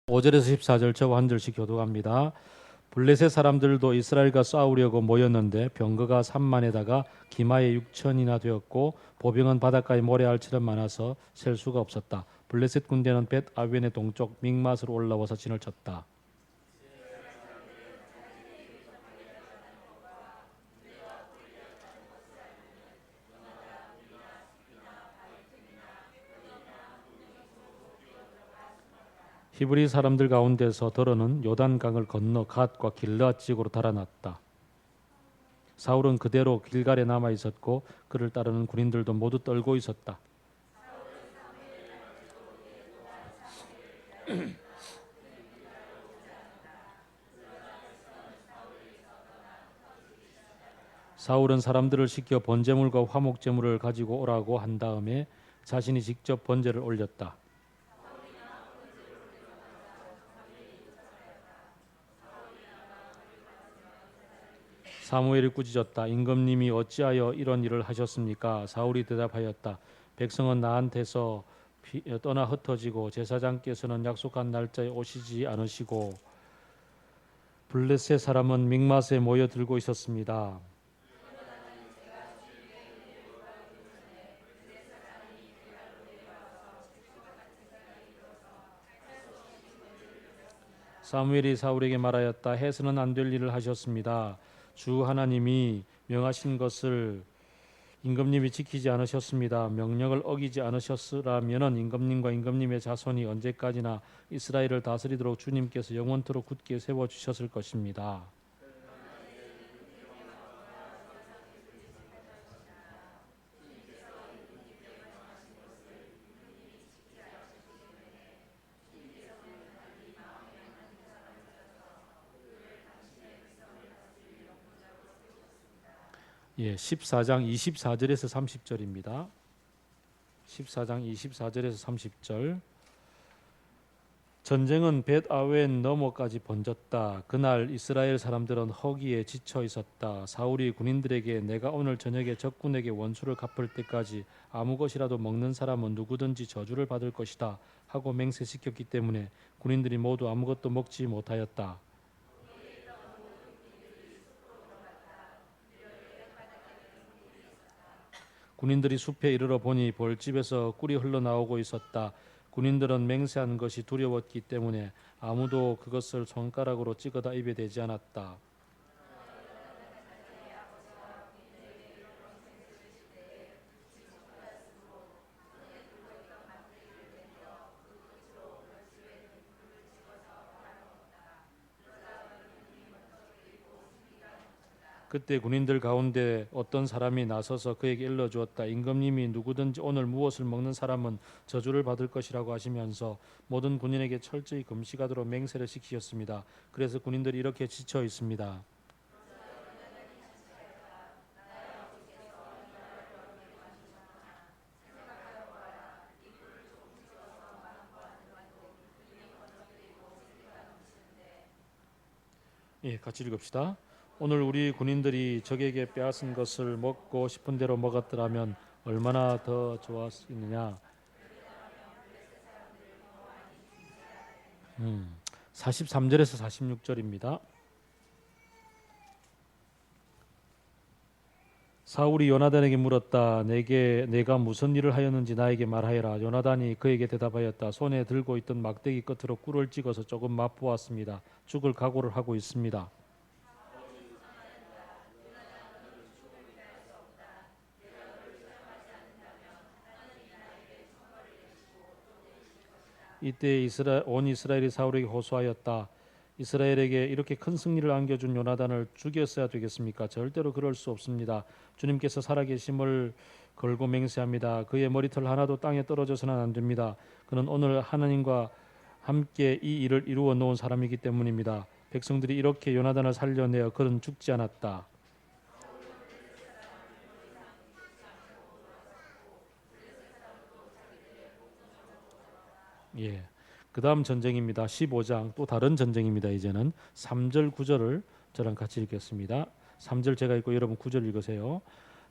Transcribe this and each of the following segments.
5절에서 14절 저와 한 절씩 교독합니다. 블레셋 사람들도 이스라엘과 싸우려고 모였는데 병거가 3만에다가 기마에 6천이나 되었고 보병은 바닷가에 모래알처럼 많아서 셀 수가 없었다. 블레셋 군대는 벳 아웬의 동쪽 믹맛으로 올라와서 진을 쳤다. 히브리 사람들 가운데서 더러는 요단강을 건너 갓과 길르앗 지역으로 달아났다. 사울은 그대로 길갈에 남아 있었고 그를 따르는 군인들도 모두 떨고 있었다. 사울은 사람들을 시켜 번제물과 화목제물을 가지고 오라고 한 다음에 자신이 직접 번제를 올렸다. 사무엘이 꾸짖었다. 임금님이 어찌하여 이런 일을 하셨습니까? 사울이 대답하였다. 백성은 나한테서 떠나 흩어지고 제사장께서는 약속한 날짜에 오시지 않으시고 블레셋 사람은 믹맛에 모여들고 있었습니다. 사무엘이 사울에게 말하였다. 해서는 안 될 일을 하셨습니다. 주 하나님이 명하신 것을 임금님이 지키지 않으셨습니다. 명령을 어기지 않으셨으라면 임금님과 임금님의 자손이 언제까지나 이스라엘을 다스리도록 주님께서 영원토록 굳게 세워주셨을 것입니다. 예, 14장 24절에서 30절입니다. 14장 24절에서 30절. 전쟁은 벳아웬 너머까지 번졌다. 그날 이스라엘 사람들은 허기에 지쳐 있었다. 사울이 군인들에게 내가 오늘 저녁에 적군에게 원수를 갚을 때까지 아무 것이라도 먹는 사람은 누구든지 저주를 받을 것이다 하고 맹세시켰기 때문에 군인들이 모두 아무것도 먹지 못하였다. 군인들이 숲에 이르러 보니 벌집에서 꿀이 흘러나오고 있었다. 군인들은 맹세한 것이 두려웠기 때문에 아무도 그것을 손가락으로 찍어다 입에 대지 않았다. 그때 군인들 가운데 어떤 사람이 나서서 그에게 일러주었다. 임금님이 누구든지 오늘 무엇을 먹는 사람은 저주를 받을 것이라고 하시면서 모든 군인에게 철저히 금식하도록 맹세를 시키셨습니다. 그래서 군인들이 이렇게 지쳐 있습니다. 예, 같이 읽읍시다. 오늘 우리 군인들이 적에게 빼앗은 것을 먹고 싶은 대로 먹었더라면 얼마나 더 좋았겠느냐. 43절에서 46절입니다. 사울이 요나단에게 물었다. 내가 무슨 일을 하였는지 나에게 말하여라. 요나단이 그에게 대답하였다. 손에 들고 있던 막대기 끝으로 꿀을 찍어서 조금 맛보았습니다. 죽을 각오를 하고 있습니다. 이때 온 이스라엘이 사울에게 호소하였다. 이스라엘에게 이렇게 큰 승리를 안겨준 요나단을 죽였어야 되겠습니까? 절대로 그럴 수 없습니다. 주님께서 살아계심을 걸고 맹세합니다. 그의 머리털 하나도 땅에 떨어져서는 안 됩니다. 그는 오늘 하나님과 함께 이 일을 이루어 놓은 사람이기 때문입니다. 백성들이 이렇게 요나단을 살려내어 그는 죽지 않았다. 예. 그 다음 전쟁입니다. 15장 또 다른 전쟁입니다. 이제는 3절 9절을 저랑 같이 읽겠습니다. 3절 제가 읽고 여러분 9절 읽으세요.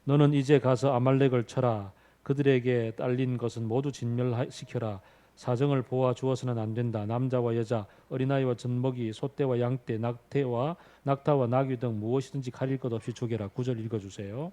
너는 이제 가서 아말렉을 쳐라. 그들에게 딸린 것은 모두 진멸시켜라. 사정을 보아 주어서는 안 된다. 남자와 여자, 어린아이와 젖먹이, 소떼와 양떼, 낙타와 나귀 등 무엇이든지 가릴 것 없이 죽여라. 9절 읽어주세요.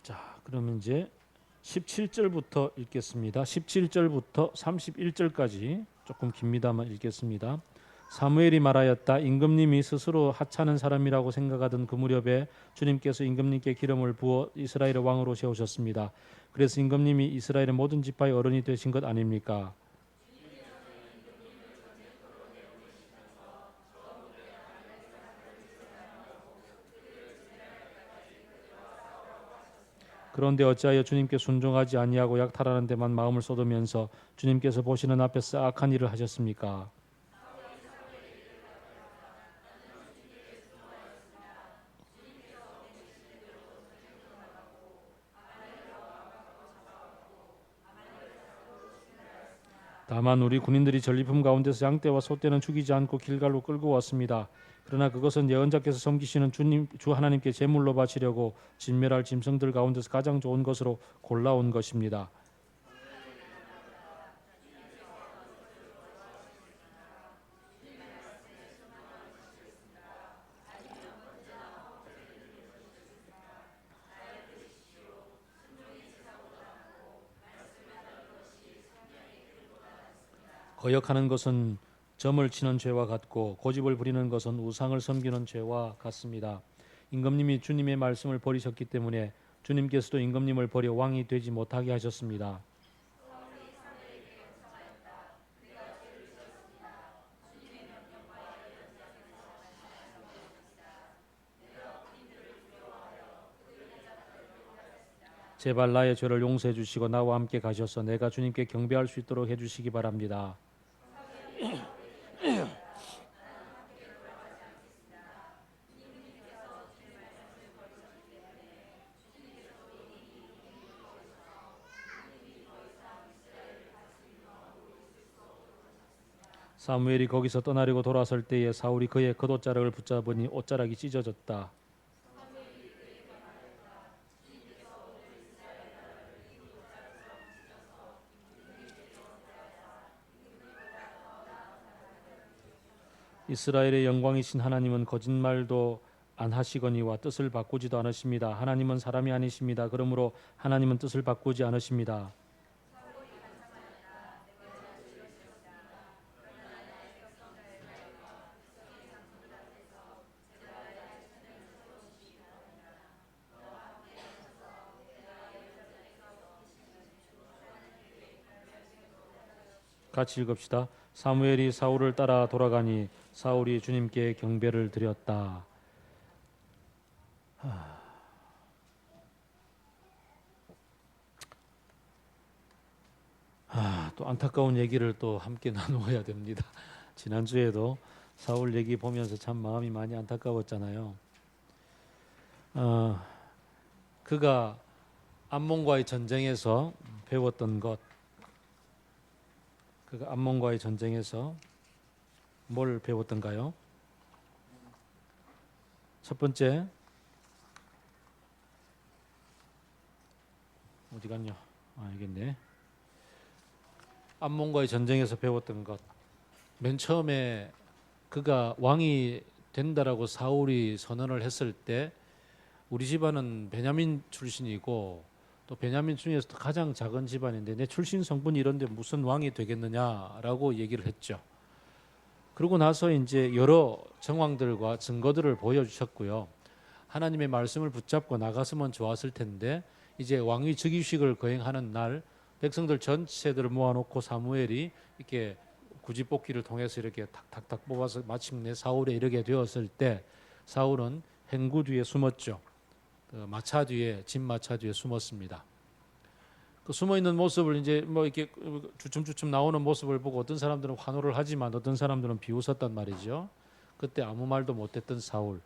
자, 그러면 이제 17절부터 읽겠습니다. 17절부터 31절까지 조금 깁니다만 읽겠습니다. 사무엘이 말하였다. 임금님이 스스로 하찮은 사람이라고 생각하던 그 무렵에 주님께서 임금님께 기름을 부어 이스라엘의 왕으로 세우셨습니다. 그래서 임금님이 이스라엘의 모든 지파의 어른이 되신 것 아닙니까? 그런데 어찌하여 주님께 순종하지 아니하고 약탈하는 데만 마음을 쏟으면서 주님께서 보시는 앞에서 악한 일을 하셨습니까? 다만 우리 군인들이 전리품 가운데서 양떼와 소떼는 죽이지 않고 길갈로 끌고 왔습니다. 그러나 그것은 예언자께서 섬기시는 주 하나님께 제물로 바치려고 진멸할 짐승들 가운데서 가장 좋은 것으로 골라온 것입니다. 거역하는 것은 점을 치는 죄와 같고 고집을 부리는 것은 우상을 섬기는 죄와 같습니다. 임금님이 주님의 말씀을 버리셨기 때문에 주님께서도 임금님을 버려 왕이 되지 못하게 하셨습니다. 제발 나의 죄를 용서해 주시고 나와 함께 가셔서 내가 주님께 경배할 수 있도록 해주시기 바랍니다. 사무엘이 거기서 떠나려고 돌아설 때에 사울이 그의 겉옷자락을 붙잡으니 옷자락이 찢어졌다. 이스라엘의 영광이신 하나님은 거짓말도 안 하시거니와 뜻을 바꾸지도 않으십니다. 하나님은 사람이 아니십니다. 그러므로 하나님은 뜻을 바꾸지 않으십니다. 같이 읽읍시다. 사무엘이 사울을 따라 돌아가니 사울이 주님께 경배를 드렸다. 또 안타까운 얘기를 또 함께 나누어야 됩니다. 지난주에도 사울 얘기 보면서 참 마음이 많이 안타까웠잖아요. 그가 암몬과의 전쟁에서 배웠던 것, 그가 암몬과의 전쟁에서 뭘 배웠던가요? 첫 번째, 어디 갔냐? 알겠네. 암몬과의 전쟁에서 배웠던 것. 맨 처음에 그가 왕이 된다라고 사울이 선언을 했을 때 우리 집안은 베냐민 출신이고 또 베냐민 중에서도 가장 작은 집안인데 내 출신 성분이 이런데 무슨 왕이 되겠느냐라고 얘기를 했죠. 그러고 나서 이제 여러 정황들과 증거들을 보여주셨고요. 하나님의 말씀을 붙잡고 나갔으면 좋았을 텐데 이제 왕위 즉위식을 거행하는 날 백성들 전체들을 모아놓고 사무엘이 이렇게 구지뽑기를 통해서 이렇게 탁탁탁 뽑아서 마침내 사울에 이르게 되었을 때 사울은 행구 뒤에 숨었죠. 그 마차 뒤에 진 마차 뒤에 숨었습니다. 그 숨어 있는 모습을 이제 뭐 이렇게 주춤주춤 나오는 모습을 보고 어떤 사람들은 환호를 하지만 어떤 사람들은 비웃었단 말이죠. 그때 아무 말도 못했던 사울.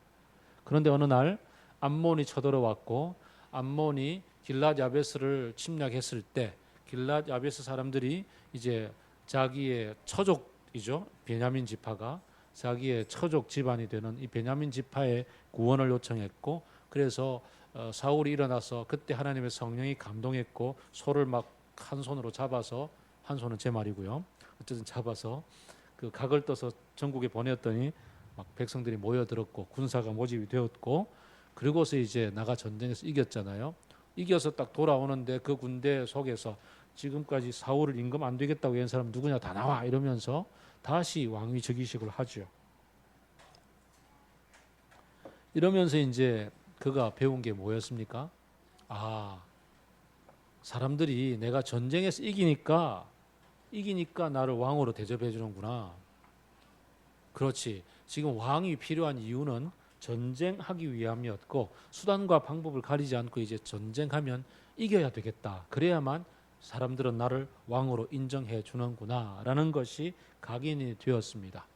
그런데 어느 날 암몬이 쳐들어왔고 암몬이 길랏 야베스를 침략했을 때 길랏 야베스 사람들이 이제 자기의 처족이죠. 베냐민 지파가 자기의 처족 집안이 되는 이 베냐민 지파의 구원을 요청했고 그래서 사울이 일어나서 그때 하나님의 성령이 감동했고 소를 막 한 손으로 잡아서 한 손은 제 말이고요. 어쨌든 잡아서 그 각을 떠서 전국에 보냈더니 막 백성들이 모여들었고 군사가 모집이 되었고 그리고서 이제 나가 전쟁에서 이겼잖아요. 이겨서 딱 돌아오는데 그 군대 속에서 지금까지 사울을 임금 안 되겠다고 한 사람 누구냐 다 나와 이러면서 다시 왕위 즉위식을 하죠. 이러면서 이제 그가 배운 게 뭐였습니까? 아, 사람들이 내가 전쟁에서 이기니까 나를 왕으로 대접해 주는구나. 그렇지. 지금 왕이 필요한 이유는 전쟁하기 위함이었고 수단과 방법을 가리지 않고 이제 전쟁하면 이겨야 되겠다. 그래야만 사람들은 나를 왕으로 인정해 주는구나라는 것이 각인이 되었습니다.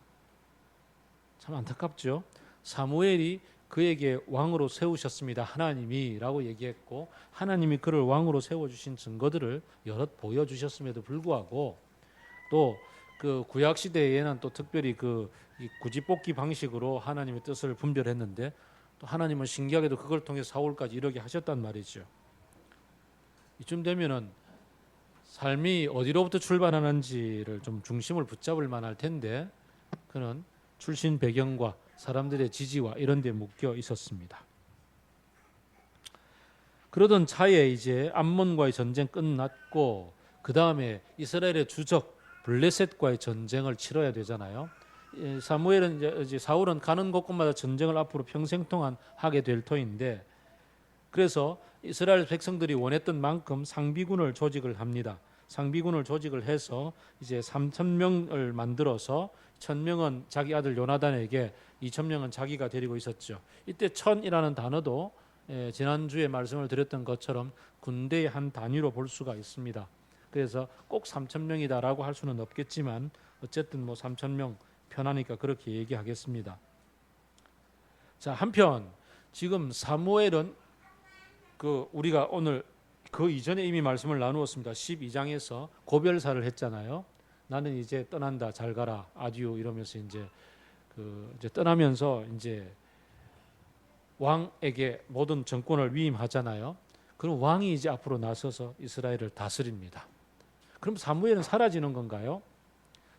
참 안타깝죠. 사무엘이 그에게 왕으로 세우셨습니다. 하나님이라고 얘기했고 하나님이 그를 왕으로 세워주신 증거들을 여럿 보여주셨음에도 불구하고 또 그 구약 시대에는 또 특별히 그 구지뽑기 방식으로 하나님의 뜻을 분별했는데 또 하나님은 신기하게도 그걸 통해 사울까지 이르게 하셨단 말이죠. 이쯤 되면은 삶이 어디로부터 출발하는지를 좀 중심을 붙잡을 만할 텐데 그는 출신 배경과 사람들의 지지와 이런 데 묶여 있었습니다. 그러던 차에 이제 암몬과의 전쟁 끝났고 그 다음에 이스라엘의 주적 블레셋과의 전쟁을 치러야 되잖아요. 사무엘은 이제 사울은 가는 곳곳마다 전쟁을 앞으로 평생 동안 하게 될 터인데 그래서 이스라엘 백성들이 원했던 만큼 상비군을 조직을 합니다. 상비군을 조직을 해서 이제 3,000명을 만들어서 1,000명은 자기 아들 요나단에게 2,000명은 자기가 데리고 있었죠. 이때 천이라는 단어도 지난주에 말씀을 드렸던 것처럼 군대의 한 단위로 볼 수가 있습니다. 그래서 꼭 3,000명이다라고 할 수는 없겠지만 어쨌든 뭐 3,000명 편하니까 그렇게 얘기하겠습니다. 자, 한편 지금 사무엘은 그 우리가 오늘 그 이전에 이미 말씀을 나누었습니다. 12장에서 고별사를 했잖아요. 나는 이제 떠난다. 잘 가라. 아디오 이러면서 이제 떠나면서 이제 왕에게 모든 정권을 위임하잖아요. 그럼 왕이 이제 앞으로 나서서 이스라엘을 다스립니다. 그럼 사무엘은 사라지는 건가요?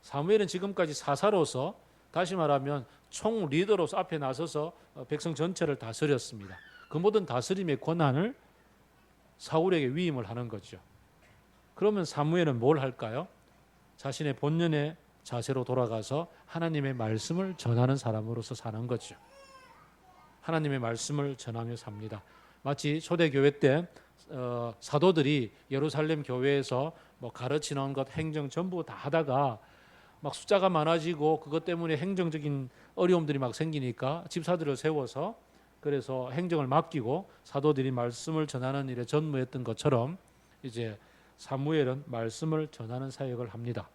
사무엘은 지금까지 사사로서 다시 말하면 총 리더로서 앞에 나서서 백성 전체를 다스렸습니다. 그 모든 다스림의 권한을 사울에게 위임을 하는 거죠. 그러면 사무엘은 뭘 할까요? 자신의 본연의 자세로 돌아가서 하나님의 말씀을 전하는 사람으로서 사는 거죠. 하나님의 말씀을 전하며 삽니다. 마치 초대교회 때 사도들이 예루살렘 교회에서 뭐 가르치는 것 행정 전부 다 하다가 막 숫자가 많아지고 그것 때문에 행정적인 어려움들이 막 생기니까 집사들을 세워서 그래서 행정을 맡기고 사도들이 말씀을 전하는 일에 전무했던 것처럼 이제 사무엘은 말씀을 전하는 사역을 합니다.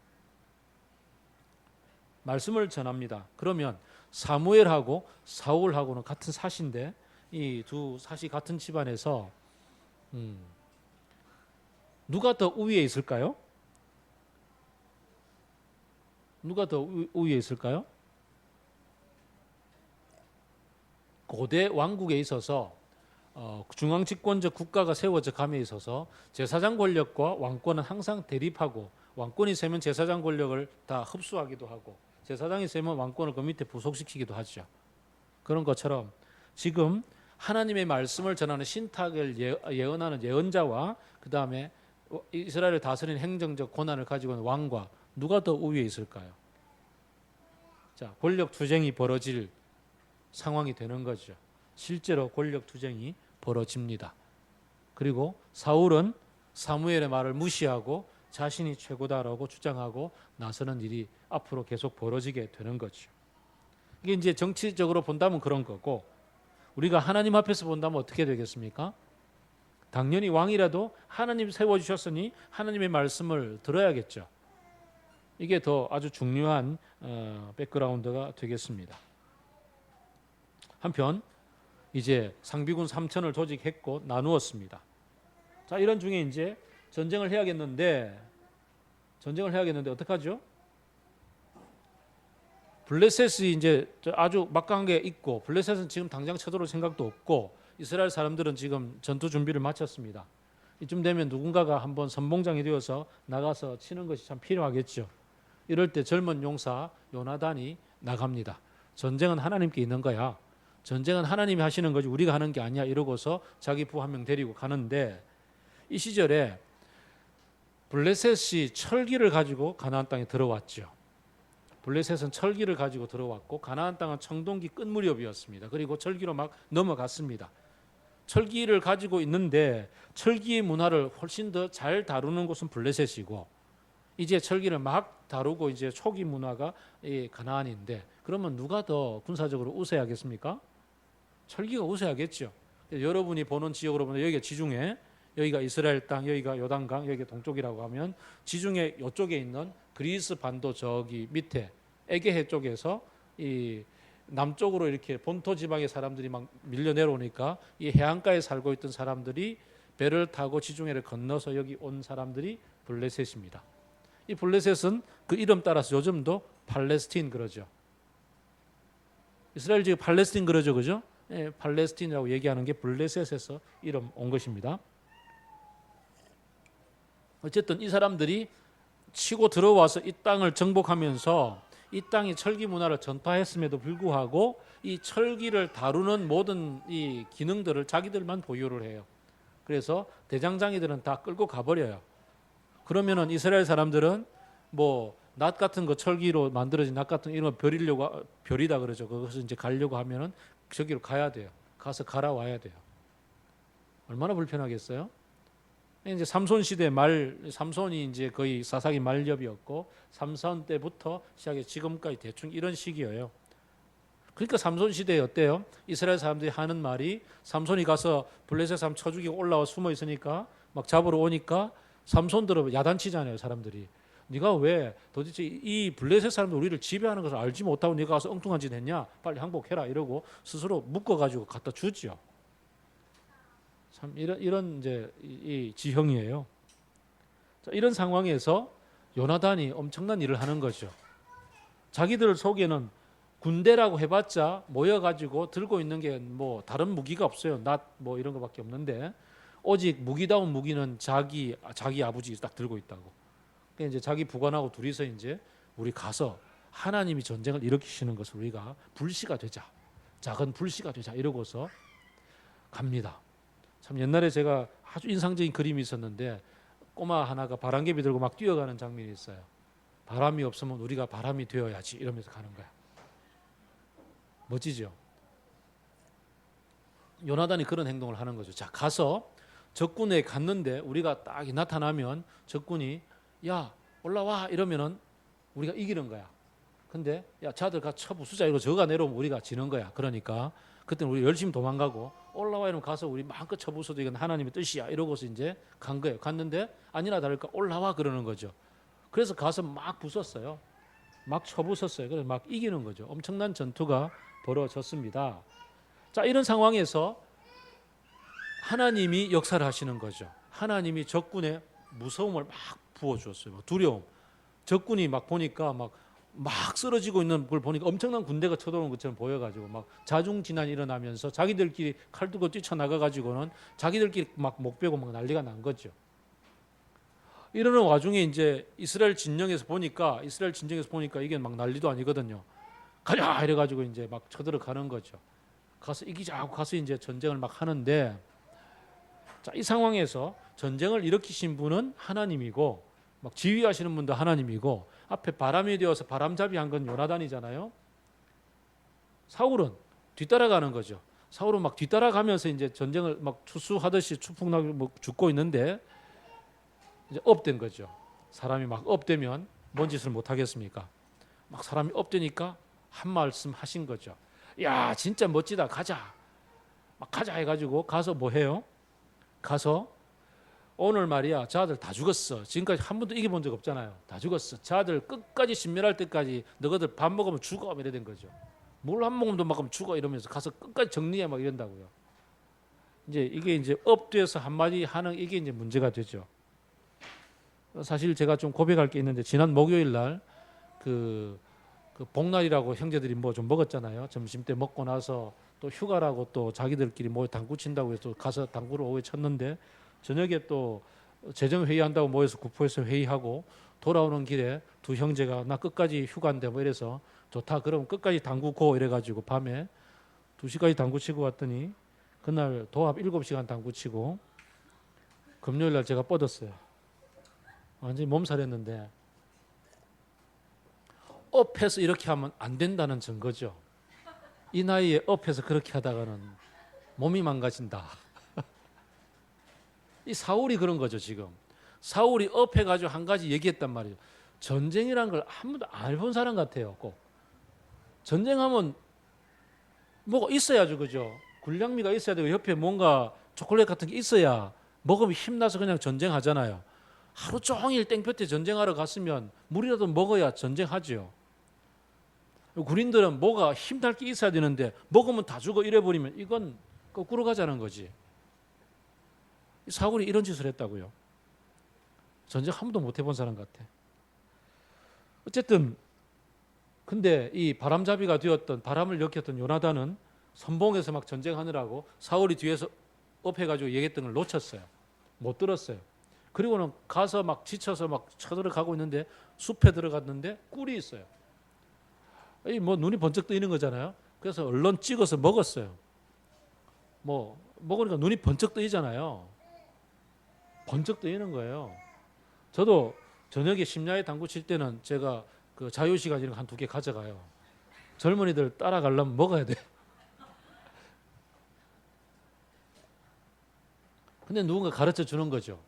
말씀을 전합니다. 그러면 사무엘하고 사울하고는 같은 사시인데 이 두 사시 같은 집안에서 누가 더 우위에 있을까요? 누가 더 우위에 있을까요? 고대 왕국에 있어서 중앙 집권적 국가가 세워져 감에 있어서 제사장 권력과 왕권은 항상 대립하고 왕권이 세면 제사장 권력을 다 흡수하기도 하고 제사장이 세면 왕권을 그 밑에 부속시키기도 하죠. 그런 것처럼 지금 하나님의 말씀을 전하는 신탁을 예언하는 예언자와 그 다음에 이스라엘을 다스리는 행정적 권한을 가지고 있는 왕과 누가 더 우위에 있을까요? 자, 권력 투쟁이 벌어질 상황이 되는 거죠. 실제로 권력 투쟁이 벌어집니다. 그리고 사울은 사무엘의 말을 무시하고 자신이 최고다라고 주장하고 나서는 일이 앞으로 계속 벌어지게 되는 거죠. 이게 이제 정치적으로 본다면 그런 거고 우리가 하나님 앞에서 본다면 어떻게 되겠습니까? 당연히 왕이라도 하나님 세워주셨으니 하나님의 말씀을 들어야겠죠. 이게 더 아주 중요한 백그라운드가 되겠습니다. 한편 이제 상비군 3천을 조직했고 나누었습니다. 자, 이런 중에 이제 전쟁을 해야겠는데 어떡하죠? 블레셋이 이제 아주 막강한 게 있고, 블레셋은 지금 당장 쳐들어올 생각도 없고, 이스라엘 사람들은 지금 전투 준비를 마쳤습니다. 이쯤 되면 누군가가 한번 선봉장이 되어서 나가서 치는 것이 참 필요하겠죠. 이럴 때 젊은 용사 요나단이 나갑니다. 전쟁은 하나님께 있는 거야. 전쟁은 하나님이 하시는 거지 우리가 하는 게 아니야. 이러고서 자기 부 한 명 데리고 가는데, 이 시절에 블레셋이 철기를 가지고 가나안 땅에 들어왔죠. 블레셋은 철기를 가지고 들어왔고, 가나안 땅은 청동기 끝 무렵이었습니다. 그리고 철기로 막 넘어갔습니다. 철기를 가지고 있는데 철기의 문화를 훨씬 더 잘 다루는 곳은 블레셋이고, 이제 철기를 막 다루고 이제 초기 문화가 이 가나안인데, 그러면 누가 더 군사적으로 우세하겠습니까? 철기가 우세하겠죠. 여러분이 보는 지역으로 보면 여기가 지중해, 여기가 이스라엘 땅, 여기가 요단강, 여기가 동쪽이라고 하면 지중해 이쪽에 있는 그리스 반도 저기 밑에 에게해 쪽에서 이 남쪽으로 이렇게 본토 지방의 사람들이 막 밀려 내려오니까 이 해안가에 살고 있던 사람들이 배를 타고 지중해를 건너서 여기 온 사람들이 블레셋입니다. 이 블레셋은 그 이름 따라서 요즘도 팔레스틴 그러죠. 이스라엘 지금 팔레스틴 그러죠, 그죠? 예, 팔레스틴이라고 얘기하는 게 블레셋에서 이름 온 것입니다. 어쨌든 이 사람들이 치고 들어와서 이 땅을 정복하면서 이 땅이 철기 문화를 전파했음에도 불구하고 이 철기를 다루는 모든 이 기능들을 자기들만 보유를 해요. 그래서 대장장이들은 다 끌고 가버려요. 그러면은 이스라엘 사람들은 뭐 낫 같은 거 철기로 만들어진 낫 같은 이런 거 벼리다 그러죠. 그것을 이제 가려고 하면은 저기로 가야 돼요. 가서 갈아와야 돼요. 얼마나 불편하겠어요? 이제 삼손 시대 삼손이 이제 거의 사사기 말엽이었고, 삼손 때부터 시작해 지금까지 대충 이런 시기예요. 그러니까 삼손 시대에 어때요? 이스라엘 사람들이 하는 말이, 삼손이 가서 블레셋 사람 쳐 죽이고 올라와 숨어 있으니까 막 잡으러 오니까 삼손들은 야단치잖아요, 사람들이. 네가 왜 도대체 이 블레셋 사람들 우리를 지배하는 것을 알지 못하고 네가 가서 엉뚱한 짓 했냐? 빨리 항복해라 이러고 스스로 묶어가지고 갖다 주죠. 참 이런 이제 이 지형이에요. 자, 이런 상황에서 요나단이 엄청난 일을 하는 거죠. 자기들 속에는 군대라고 해봤자 모여가지고 들고 있는 게 뭐 다른 무기가 없어요. 낫 뭐 이런 거밖에 없는데, 오직 무기다운 무기는 자기 아버지 딱 들고 있다고. 그러니까 이제 자기 부관하고 둘이서 이제 우리 가서 하나님이 전쟁을 일으키시는 것을 우리가 불씨가 되자, 작은 불씨가 되자 이러고서 갑니다. 참 옛날에 제가 아주 인상적인 그림이 있었는데, 꼬마 하나가 바람개비 들고 막 뛰어가는 장면이 있어요. 바람이 없으면 우리가 바람이 되어야지 이러면서 가는 거야. 멋지죠? 요나단이 그런 행동을 하는 거죠. 자, 가서 적군에 갔는데 우리가 딱 나타나면 적군이 야 올라와 이러면은 우리가 이기는 거야. 근데 야 자들 가 쳐 부수자 이러고 저가 내려오면 우리가 지는 거야. 그러니까 그때는 우리 열심히 도망가고, 올라와 이러면 가서 우리 마음껏 쳐 부숴도 이건 하나님의 뜻이야 이러고서 이제 간 거예요. 갔는데 아니나 다를까 올라와 그러는 거죠. 그래서 가서 막 부쉈어요. 막 쳐 부쉈어요. 그래서 막 이기는 거죠. 엄청난 전투가 벌어졌습니다. 자, 이런 상황에서 하나님이 역사를 하시는 거죠. 하나님이 적군의 무서움을 막 부어주었어요. 두려움. 적군이 막 보니까 막 쓰러지고 있는 걸 보니까 엄청난 군대가 쳐들어오는 것처럼 보여가지고 막 자중진환이 일어나면서 자기들끼리 칼 들고 뛰쳐나가가지고는 자기들끼리 막 목베고 막 난리가 난 거죠. 이러는 와중에 이제 이스라엘 진영에서 보니까 이게 막 난리도 아니거든요. 가자 이래가지고 이제 막 쳐들어가는 거죠. 가서 이기자 하고 가서 이제 전쟁을 막 하는데, 자, 이 상황에서 전쟁을 일으키신 분은 하나님이고, 막 지휘하시는 분도 하나님이고, 앞에 바람이 되어서 바람잡이 한 건 요나단이잖아요. 사울은 뒤따라가는 거죠. 사울은 막 뒤따라가면서 이제 전쟁을 막 추수하듯이 추풍나게 뭐 죽고 있는데, 이제 업된 거죠. 사람이 막 업되면 뭔 짓을 못 하겠습니까? 막 사람이 업되니까 한 말씀 하신 거죠. 야, 진짜 멋지다. 가자. 막 가자 해가지고 가서 뭐 해요? 가서 오늘 말이야 자들 다 죽었어. 지금까지 한 번도 이겨본 적 없잖아요. 다 죽었어. 자들 끝까지 신멸할 때까지 너희들 밥 먹으면 죽어 이래 된 거죠. 물 한 모금도 막으면 죽어 이러면서 가서 끝까지 정리해 막 이런다고요. 이제 이게 이제 업돼서 한마디 하는 이게 이제 문제가 되죠. 사실 제가 좀 고백할 게 있는데 지난 목요일 날그 복날이라고 형제들이 뭐 좀 먹었잖아요. 점심 때 먹고 나서 또 휴가라고 또 자기들끼리 뭐 당구 친다고 해서 가서 당구를 오후에 쳤는데 저녁에 또 재정 회의한다고 모여서 구포에서 회의하고 돌아오는 길에 두 형제가 나 끝까지 휴가인데 뭐 이래서 좋다 그럼 끝까지 당구 고 이래가지고 밤에 2시까지 당구 치고 왔더니 그날 도합 7시간 당구 치고 금요일 날 제가 뻗었어요. 완전히 몸살했는데 업해서 이렇게 하면 안 된다는 증거죠. 이 나이에 업해서 그렇게 하다가는 몸이 망가진다. 이 사울이 그런 거죠 지금. 사울이 업해가지고 한 가지 얘기했단 말이죠. 전쟁이란 걸 한 번도 안 해본 사람 같아요. 꼭 전쟁하면 뭐가 있어야죠, 그죠? 군량미가 있어야 되고 옆에 뭔가 초콜릿 같은 게 있어야 먹으면 힘나서 그냥 전쟁하잖아요. 하루 종일 땡볕에 전쟁하러 갔으면 물이라도 먹어야 전쟁하죠. 군인들은 뭐가 힘날 게 있어야 되는데 먹으면 다 죽어 이래버리면 이건 거꾸로 가자는 거지. 사울이 이런 짓을 했다고요. 전쟁 한 번도 못 해본 사람 같아. 어쨌든 근데 이 바람잡이가 되었던 바람을 일으켰던 요나단은 선봉에서 막 전쟁하느라고 사울이 뒤에서 업해가지고 얘기했던 걸 놓쳤어요. 못 들었어요. 그리고는 가서 막 지쳐서 막 쳐들어가고 있는데 숲에 들어갔는데 꿀이 있어요. 이 뭐 눈이 번쩍 뜨이는 거잖아요. 그래서 얼른 찍어서 먹었어요. 뭐 먹으니까 눈이 번쩍 뜨이잖아요. 번쩍 뜨이는 거예요. 저도 저녁에 심야에 당구 칠 때는 제가 그 자유 시간 이런 거 한 2개 가져가요. 젊은이들 따라가려면 먹어야 돼. 근데 누군가 가르쳐 주는 거죠.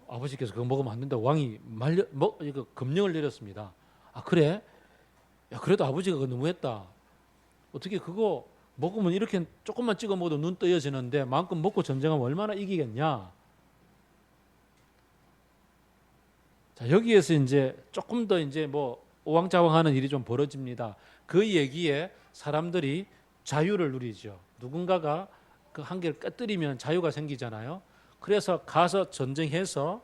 아버지께서 그거 먹으면 안 된다고 왕이 이거 금령을 내렸습니다. 아 그래? 야 그래도 아버지가 그거 너무했다. 어떻게 그거 먹으면 이렇게 조금만 찍어 먹어도 눈 떠여지는데 마음껏 먹고 전쟁하면 얼마나 이기겠냐. 자 여기에서 이제 조금 더 이제 뭐 오왕좌왕하는 일이 좀 벌어집니다. 그 얘기에 사람들이 자유를 누리죠. 누군가가 그 한계를 깨뜨리면 자유가 생기잖아요. 그래서 가서 전쟁해서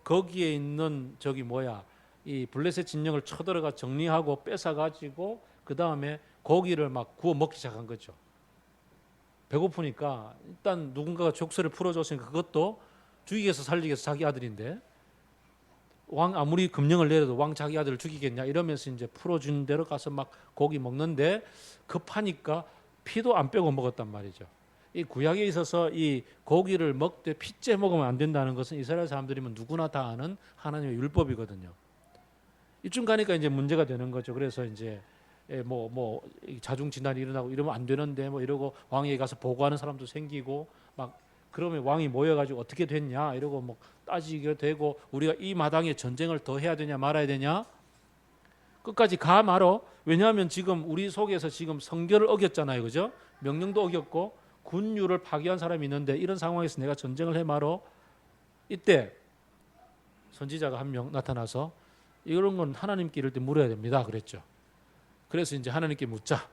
거기에 있는 이 블레셋 진영을 쳐들어가 정리하고 뺏어가지고 그 다음에 고기를 막 구워 먹기 시작한 거죠. 배고프니까 일단 누군가가 족쇄를 풀어줬으니까 그것도 죽이기 위해서 살리기 위해서 자기 아들인데 왕 아무리 금령을 내려도 왕 자기 아들을 죽이겠냐 이러면서 이제 풀어준 대로 가서 막 고기 먹는데 급하니까 피도 안 빼고 먹었단 말이죠. 이 구약에 있어서 이 고기를 먹되 피째 먹으면 안 된다는 것은 이스라엘 사람들이면 누구나 다 아는 하나님의 율법이거든요. 이쯤 가니까 이제 문제가 되는 거죠. 그래서 이제 자중 진단이 일어나고 이러면 안 되는데 뭐 이러고 왕에게 가서 보고하는 사람도 생기고 막 그러면 왕이 모여가지고 어떻게 됐냐 이러고 뭐 따지게 되고 우리가 이 마당에 전쟁을 더 해야 되냐 말아야 되냐 끝까지 가 말어. 왜냐하면 지금 우리 속에서 지금 성결을 어겼잖아요, 그죠? 명령도 어겼고 군율을 파기한 사람이 있는데 이런 상황에서 내가 전쟁을 해 말어. 이때 선지자가 한 명 나타나서 이런 건 하나님께 이럴 때 물어야 됩니다. 그랬죠. 그래서 이제 하나님께 묻자.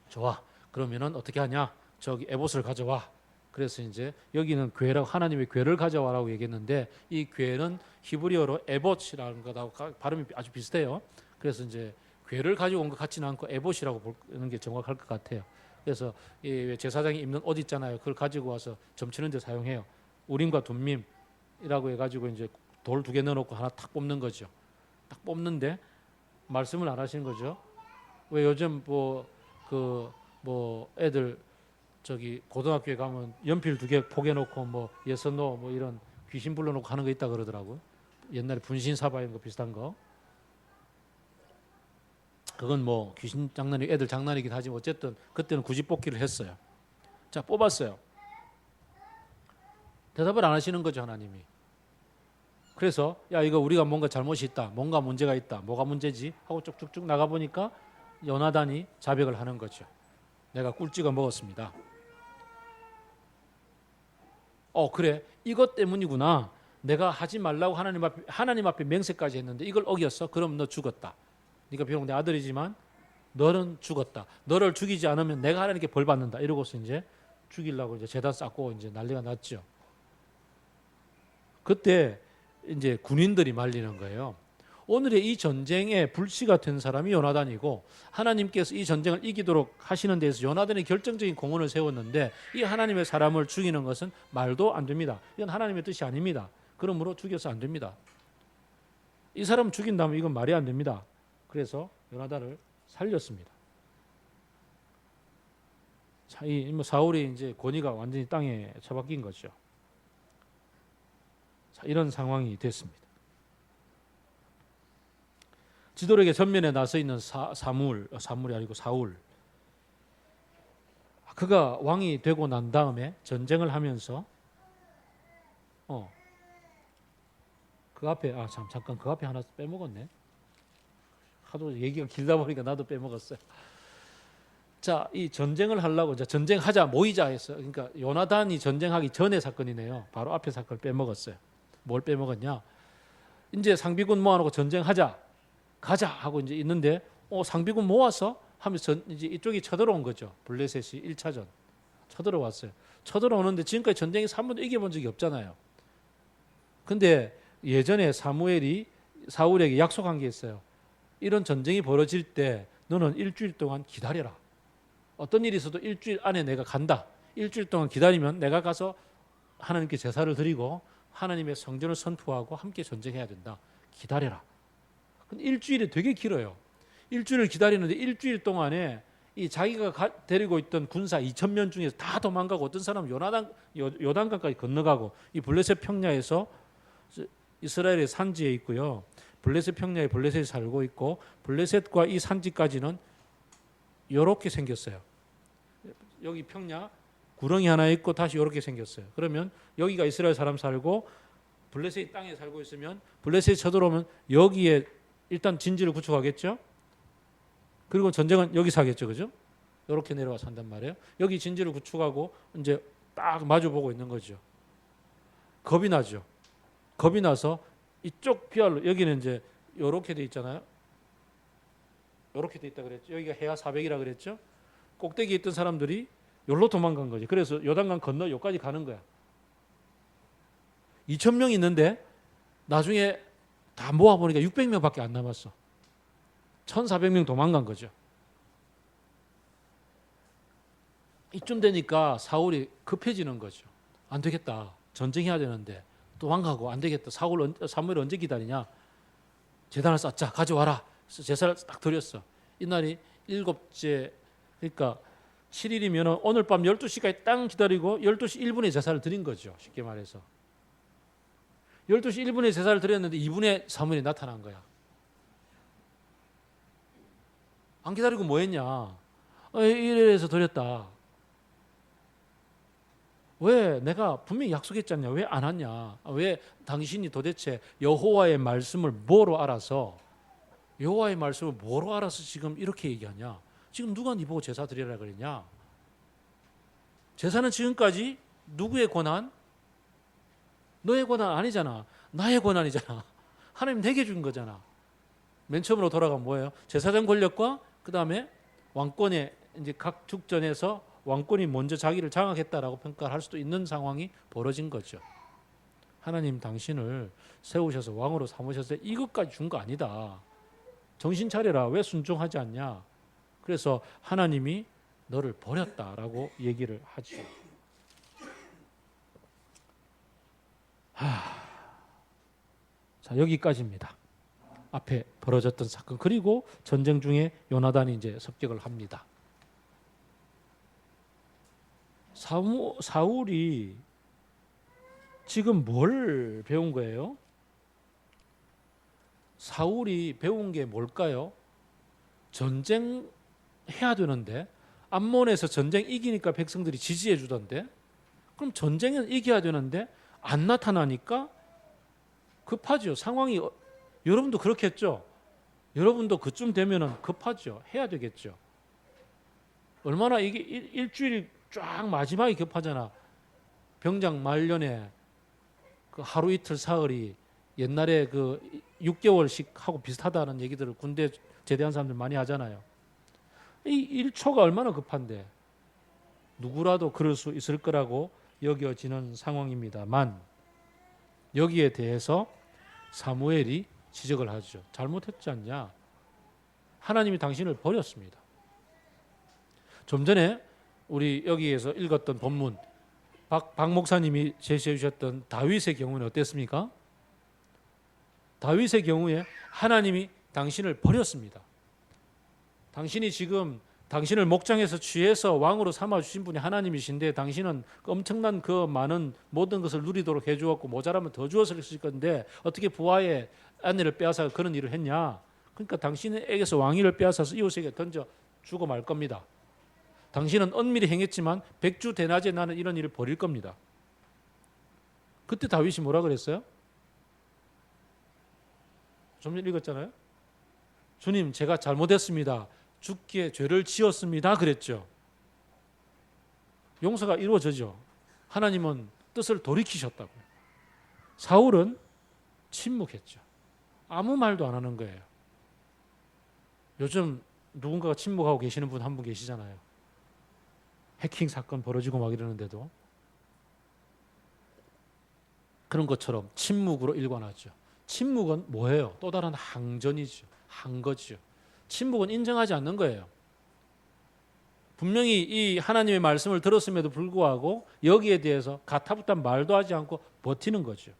좋아. 그러면은 어떻게 하냐? 저기 에봇을 가져와. 그래서 이제 여기는 괴라고 하나님의 괴를 가져와라고 얘기했는데 이 괴는 히브리어로 에봇이라는 것하고 발음이 아주 비슷해요. 그래서 이제 괴를 가지고 온 것 같지는 않고 에봇이라고 보는 게 정확할 것 같아요. 그래서 이 제사장이 입는 옷 있잖아요. 그걸 가지고 와서 점치는 데 사용해요. 우림과 둠밈이라고 해가지고 이제 돌 2개 넣어놓고 하나 탁 뽑는 거죠. 딱 뽑는데 말씀을 안 하시는 거죠. 왜 요즘 애들 저기 고등학교에 가면 연필 2개 포개놓고 뭐 예서노 뭐 이런 귀신 불러놓고 하는 거 있다 그러더라고요. 옛날에 분신사바 이런 거 비슷한 거. 그건 뭐 귀신 장난이 애들 장난이긴 하지만 어쨌든 그때는 굳이 뽑기를 했어요. 자 뽑았어요. 대답을 안 하시는 거죠 하나님이. 그래서 야 이거 우리가 뭔가 잘못이 있다, 뭔가 문제가 있다, 뭐가 문제지 하고 쭉쭉쭉 나가 보니까 요나단이 자백을 하는 거죠. 내가 꿀 찍어 먹었습니다. 그래 이것 때문이구나. 내가 하지 말라고 하나님 앞에 맹세까지 했는데 이걸 어겼어. 그럼 너 죽었다. 네가 비록 내 아들이지만 너는 죽었다. 너를 죽이지 않으면 내가 하나님께 벌 받는다. 이러고서 이제 죽이려고 이제 제단 쌓고 이제 난리가 났죠. 그때 이제 군인들이 말리는 거예요. 오늘의 이 전쟁에 불씨가 된 사람이 요나단이고 하나님께서 이 전쟁을 이기도록 하시는 데서 요나단이 결정적인 공헌을 세웠는데 이 하나님의 사람을 죽이는 것은 말도 안 됩니다. 이건 하나님의 뜻이 아닙니다. 그러므로 죽여서 안 됩니다. 이 사람 죽인다면 이건 말이 안 됩니다. 그래서 요나단을 살렸습니다. 자, 이 사울이 이제 권위가 완전히 땅에 처박힌 거죠. 자, 이런 상황이 됐습니다. 지도력의 전면에 나서 있는 사물이 아니고 사울. 그가 왕이 되고 난 다음에 전쟁을 하면서 그 앞에 잠깐 그 앞에 하나 빼먹었네. 하도 얘기가 길다 보니까 나도 빼먹었어요. 자, 이 전쟁을 하려고 이제 전쟁하자 모이자 해서 그러니까 요나단이 전쟁하기 전의 사건이네요. 바로 앞에 사건을 빼먹었어요. 뭘 빼먹었냐? 이제 상비군 모아놓고 전쟁하자. 가자 하고 이제 있는데 상비군 모아서 하면서 이제 이쪽이 쳐들어온 거죠. 블레셋이 1차전 쳐들어왔어요. 쳐들어오는데 지금까지 전쟁에 한 번도 이겨본 적이 없잖아요. 근데 예전에 사무엘이 사울에게 약속한 게 있어요. 이런 전쟁이 벌어질 때 너는 일주일 동안 기다려라. 어떤 일이 있어도 일주일 안에 내가 간다. 일주일 동안 기다리면 내가 가서 하나님께 제사를 드리고 하나님의 성전을 선포하고 함께 전쟁해야 된다. 기다려라. 근데 일주일이 되게 길어요. 일주일을 기다리는데 일주일 동안에 이 자기가 데리고 있던 군사 2,000명 중에서 다 도망가고 어떤 사람은 요단강까지 건너가고 이 블레셋 평야에서 이스라엘의 산지에 있고요. 블레셋 평야에 블레셋이 살고 있고 블레셋과 이 산지까지는 이렇게 생겼어요. 여기 평야 구렁이 하나 있고 다시 이렇게 생겼어요. 그러면 여기가 이스라엘 사람 살고 블레셋 땅에 살고 있으면 블레셋이 쳐들어오면 여기에 일단 진지를 구축하겠죠. 그리고 전쟁은 여기서 하겠죠. 그죠? 이렇게 내려와서 한단 말이에요. 여기 진지를 구축하고 이제 딱 마주보고 있는 거죠. 겁이 나죠. 겁이 나서 이쪽 비알로 여기는 이제 이렇게 돼 있잖아요. 이렇게 돼 있다 그랬죠. 여기가 해야 400이라 그랬죠. 꼭대기에 있던 사람들이 여기로 도망간 거지. 그래서 요단강 건너 여기까지 가는 거야. 2,000명 있는데 나중에 다 모아보니까 600명밖에 안 남았어. 1,400명 도망간 거죠. 이쯤 되니까 사울이 급해지는 거죠. 안 되겠다. 전쟁해야 되는데 도망가고 안 되겠다. 사무엘 언제 기다리냐. 제단을 쌓자. 가져와라. 그래서 제사를 딱 드렸어. 이날이 7째 그러니까 7일이면 오늘 밤 12시까지 딱 기다리고 12시 1분에 제사를 드린 거죠. 쉽게 말해서. 12시 1분에 제사를 드렸는데 2분에 사무엘이 나타난 거야. 안 기다리고 뭐 했냐? 이래서 드렸다. 왜 내가 분명히 약속했지 않냐? 왜 안 왔냐? 왜 당신이 도대체 여호와의 말씀을 뭐로 알아서 지금 이렇게 얘기하냐? 지금 누가 네 보고 제사 드리라 그랬냐? 제사는 지금까지 누구의 권한? 너의 권한 아니잖아. 나의 권한이잖아. 하나님 내게 준 거잖아. 맨 처음으로 돌아가면 뭐예요? 제사장 권력과 그 다음에 왕권의 이제 각 죽전에서 왕권이 먼저 자기를 장악했다라고 평가를 할 수도 있는 상황이 벌어진 거죠. 하나님 당신을 세우셔서 왕으로 삼으셔서 이것까지 준 거 아니다. 정신 차려라. 왜 순종하지 않냐? 그래서 하나님이 너를 버렸다라고 얘기를 하죠. 자, 여기까지입니다. 앞에 벌어졌던 사건. 그리고 전쟁 중에 요나단이 이제 습격을 합니다. 사울이 지금 뭘 배운 거예요? 사울이 배운 게 뭘까요? 전쟁해야 되는데 암몬에서 전쟁 이기니까 백성들이 지지해 주던데 그럼 전쟁은 이겨야 되는데 안 나타나니까 급하죠. 상황이 여러분도 그렇겠죠. 여러분도 그쯤 되면은 급하죠. 해야 되겠죠. 얼마나 이게 일주일 쫙 마지막에 급하잖아. 병장 말년에 그 하루 이틀 사흘이 옛날에 그 6개월씩 하고 비슷하다는 얘기들을 군대 제대한 사람들 많이 하잖아요. 이 1초가 얼마나 급한데 누구라도 그럴 수 있을 거라고 여겨지는 상황입니다만 여기에 대해서 사무엘이 지적을 하죠. 잘못했지 않냐? 하나님이 당신을 버렸습니다. 좀 전에 우리 여기에서 읽었던 본문 박 목사님이 제시해 주셨던 다윗의 경우는 어땠습니까? 다윗의 경우에 하나님이 당신을 버렸습니다. 당신이 지금 당신을 목장에서 취해서 왕으로 삼아 주신 분이 하나님이신데 당신은 엄청난 그 많은 모든 것을 누리도록 해주었고 모자라면 더 주었을 건데 어떻게 부하의 아내를 빼앗아 그런 일을 했냐? 그러니까 당신에게서 왕위를 빼앗아서 이웃에게 던져 주고 말 겁니다. 당신은 은밀히 행했지만 백주 대낮에 나는 이런 일을 벌일 겁니다. 그때 다윗이 뭐라 그랬어요? 좀 전에 읽었잖아요. 주님, 제가 잘못했습니다. 주께 죄를 지었습니다. 그랬죠. 용서가 이루어지죠. 하나님은 뜻을 돌이키셨다고요. 사울은 침묵했죠. 아무 말도 안 하는 거예요. 요즘 누군가가 침묵하고 계시는 분 한 분 계시잖아요. 해킹 사건 벌어지고 막 이러는데도 그런 것처럼 침묵으로 일관하죠. 침묵은 뭐예요? 또 다른 항전이죠. 항거죠. 침묵은 인정하지 않는 거예요. 분명히 이 하나님의 말씀을 들었음에도 불구하고 여기에 대해서 가타부탄 말도 하지 않고 버티는 거죠.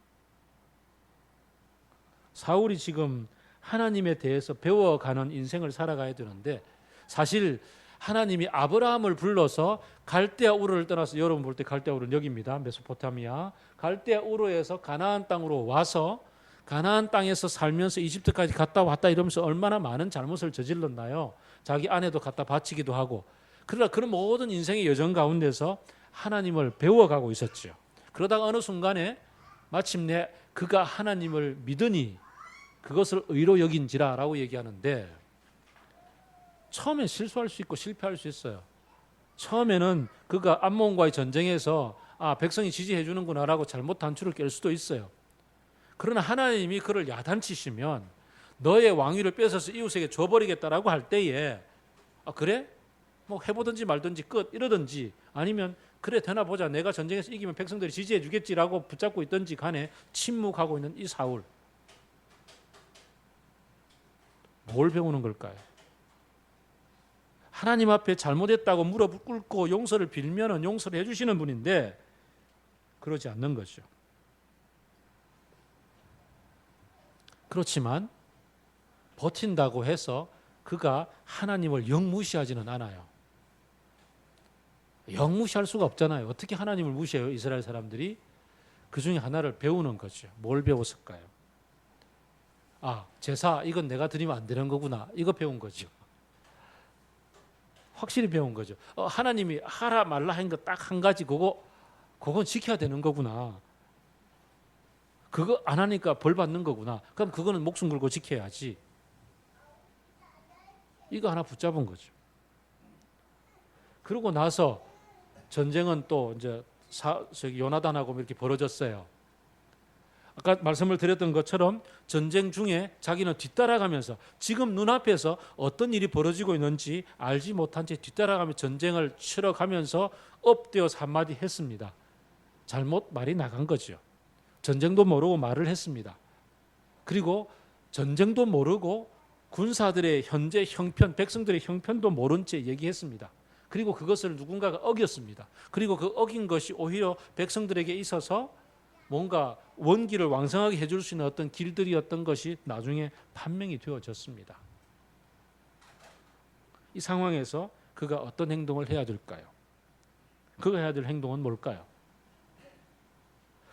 사울이 지금 하나님에 대해서 배워가는 인생을 살아가야 되는데 사실 하나님이 아브라함을 불러서 갈대아 우르를 떠나서 여러분 볼 때 갈대아 우르는 여기입니다. 메소포타미아. 갈대아 우르에서 가나안 땅으로 와서 가나안 땅에서 살면서 이집트까지 갔다 왔다 이러면서 얼마나 많은 잘못을 저질렀나요? 자기 아내도 갖다 바치기도 하고. 그러나 그런 모든 인생의 여정 가운데서 하나님을 배워가고 있었죠. 그러다가 어느 순간에 마침내 그가 하나님을 믿으니 그것을 의로 여긴지라라고 얘기하는데 처음에 실수할 수 있고 실패할 수 있어요. 처음에는 그가 암몬과의 전쟁에서 백성이 지지해 주는구나라고 잘못 단추를 깰 수도 있어요. 그러나 하나님이 그를 야단치시면 너의 왕위를 뺏어서 이웃에게 줘버리겠다라고 할 때에 그래? 뭐 해보든지 말든지 끝 이러든지 아니면 그래 되나 보자 내가 전쟁에서 이기면 백성들이 지지해 주겠지라고 붙잡고 있든지 간에 침묵하고 있는 이 사울 뭘 배우는 걸까요? 하나님 앞에 잘못했다고 무릎 꿇고 용서를 빌면은 용서를 해주시는 분인데 그러지 않는 거죠. 그렇지만 버틴다고 해서 그가 하나님을 영무시하지는 않아요. 영무시할 수가 없잖아요. 어떻게 하나님을 무시해요? 이스라엘 사람들이 그 중에 하나를 배우는 거죠. 뭘 배웠을까요? 제사 이건 내가 드리면 안 되는 거구나. 이거 배운 거죠. 확실히 배운 거죠. 하나님이 하라 말라 한 거 딱 한 가지 그건 지켜야 되는 거구나. 그거 안 하니까 벌 받는 거구나. 그럼 그거는 목숨 걸고 지켜야지. 이거 하나 붙잡은 거죠. 그러고 나서 전쟁은 또 이제 요나단하고 이렇게 벌어졌어요. 아까 말씀을 드렸던 것처럼 전쟁 중에 자기는 뒤따라가면서 지금 눈앞에서 어떤 일이 벌어지고 있는지 알지 못한 채 뒤따라가며 전쟁을 치러가면서 엎드려서 한마디 했습니다. 잘못 말이 나간 거죠. 전쟁도 모르고 말을 했습니다. 그리고 전쟁도 모르고 군사들의 현재 형편, 백성들의 형편도 모른 채 얘기했습니다. 그리고 그것을 누군가가 어겼습니다. 그리고 그 어긴 것이 오히려 백성들에게 있어서 뭔가 원기를 왕성하게 해줄 수 있는 어떤 길들이었던 것이 나중에 판명이 되어졌습니다. 이 상황에서 그가 어떤 행동을 해야 될까요? 그가 해야 될 행동은 뭘까요?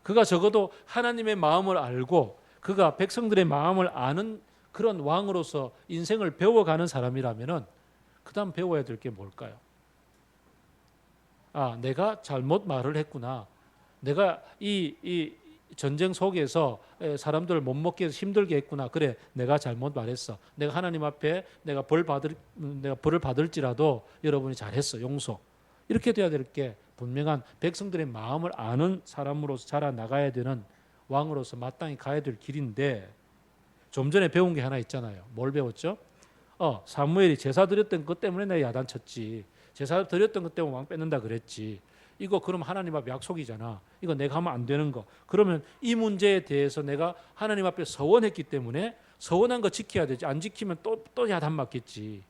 그가 적어도 하나님의 마음을 알고 그가 백성들의 마음을 아는 그런 왕으로서 인생을 배워가는 사람이라면 그 다음 배워야 될 게 뭘까요? 내가 잘못 말을 했구나. 내가 이 전쟁 속에서 사람들을 못 먹게 해서 힘들게 했구나. 그래, 내가 잘못 말했어. 내가 하나님 앞에 내가 벌을 받을지라도 여러분이 잘했어. 용서. 이렇게 돼야 될 게 분명한 백성들의 마음을 아는 사람으로서 자라나가야 되는 왕으로서 마땅히 가야 될 길인데 좀 전에 배운 게 하나 있잖아요. 뭘 배웠죠? 사무엘이 제사 드렸던 것 때문에 내가 야단쳤지. 제사 드렸던 것 때문에 왕 뺏는다 그랬지. 이거 그럼 하나님 앞에 약속이잖아. 이거 내가 하면 안 되는 거. 그러면 이 문제에 대해서 내가 하나님 앞에 서원했기 때문에 서원한 거 지켜야 되지. 안 지키면 또 야단 맞겠지.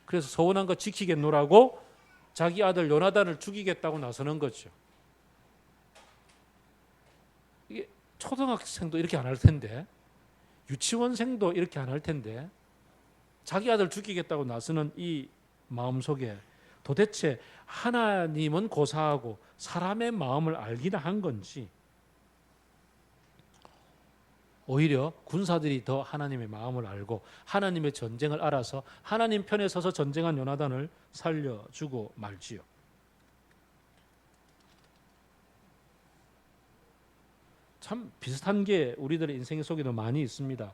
그래서 서원한 거 지키겠노라고 자기 아들 요나단을 죽이겠다고 나서는 거죠. 이게 초등학생도 이렇게 안 할 텐데, 유치원생도 이렇게 안 할 텐데, 자기 아들 죽이겠다고 나서는 이 마음속에 도대체 하나님은 고사하고 사람의 마음을 알기나 한 건지, 오히려 군사들이 더 하나님의 마음을 알고 하나님의 전쟁을 알아서 하나님 편에 서서 전쟁한 요나단을 살려주고 말지요. 참 비슷한 게 우리들의 인생 속에도 많이 있습니다.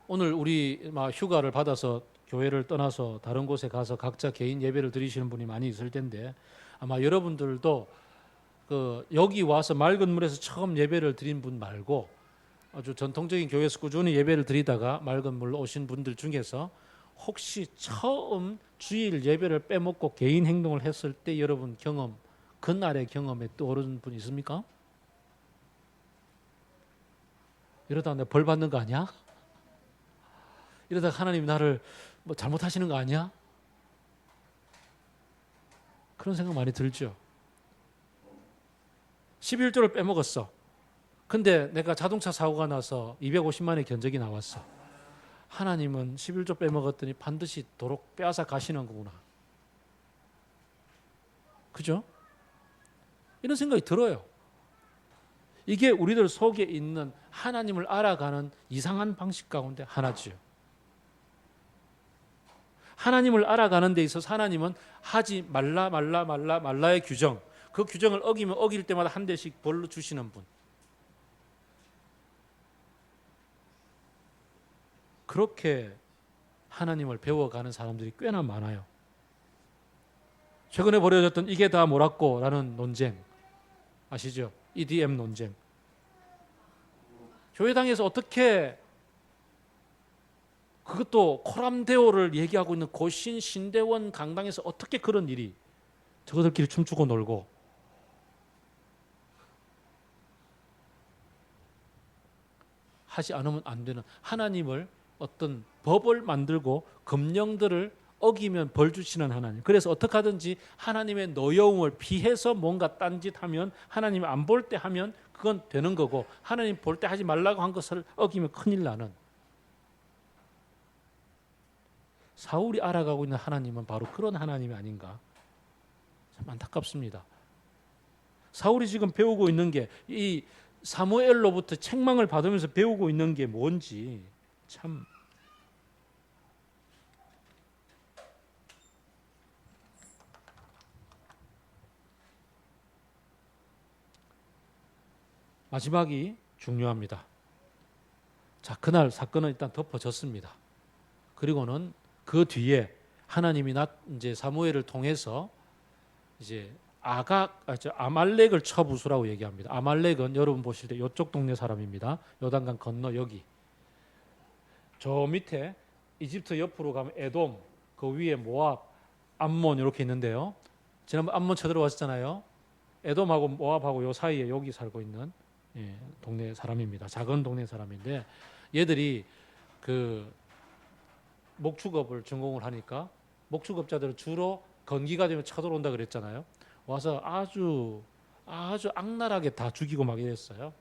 오늘 우리 휴가를 받아서 교회를 떠나서 다른 곳에 가서 각자 개인 예배를 드리시는 분이 많이 있을 텐데, 아마 여러분들도 여기 와서 맑은 물에서 처음 예배를 드린 분 말고 아주 전통적인 교회에서 꾸준히 예배를 드리다가 맑은 물로 오신 분들 중에서 혹시 처음 주일 예배를 빼먹고 개인 행동을 했을 때 여러분 경험, 그날의 경험에 떠오르는 분 있습니까? 이러다 내가 벌 받는 거 아니야? 이러다가 하나님 나를 뭐 잘못하시는 거 아니야? 그런 생각 많이 들죠. 11조를 빼먹었어. 근데 내가 자동차 사고가 나서 250만의 견적이 나왔어. 하나님은 11조 빼먹었더니 반드시 도로 빼앗아 가시는 거구나. 그죠? 이런 생각이 들어요. 이게 우리들 속에 있는 하나님을 알아가는 이상한 방식 가운데 하나지요. 하나님을 알아가는 데 있어서 하나님은 하지 말라의 규정, 그 규정을 어기면 어길 때마다 한 대씩 벌로 주시는 분. 그렇게 하나님을 배워가는 사람들이 꽤나 많아요. 최근에 벌어졌던 이게 다 뭐라고라는 논쟁 아시죠? EDM 논쟁. 교회당에서 어떻게 그것도 코람데오를 얘기하고 있는 고신 신대원 강당에서 어떻게 그런 일이, 저거들끼리 춤추고 놀고, 하지 않으면 안 되는, 하나님을 어떤 법을 만들고 금령들을 어기면 벌 주시는 하나님. 그래서 어떻게 하든지 하나님의 노여움을 피해서 뭔가 딴짓하면, 하나님 안 볼 때 하면 그건 되는 거고, 하나님 볼 때 하지 말라고 한 것을 어기면 큰일 나는, 사울이 알아가고 있는 하나님은 바로 그런 하나님이 아닌가. 참 안타깝습니다. 사울이 지금 배우고 있는 게, 이 사무엘로부터 책망을 받으면서 배우고 있는 게 뭔지 참. 마지막이 중요합니다. 자, 그날 사건은 일단 덮어졌습니다. 그리고는 그 뒤에 하나님이 이제 사무엘을 통해서 이제 아말렉을 쳐부수라고 얘기합니다. 아말렉은 여러분 보실 때 이쪽 동네 사람입니다. 요단강 건너 여기. 저 밑에 이집트 옆으로 가면 에돔, 그 위에 모압, 암몬 이렇게 있는데요. 지난번 암몬 쳐들어왔잖아요. 에돔하고 모압하고 요 사이에 여기 살고 있는 동네 사람입니다. 작은 동네 사람인데, 얘들이 그 목축업을 전공을 하니까 목축업자들은 주로 건기가 되면 쳐들어온다 그랬잖아요. 와서 아주 악랄하게 다 죽이고 막 이랬어요.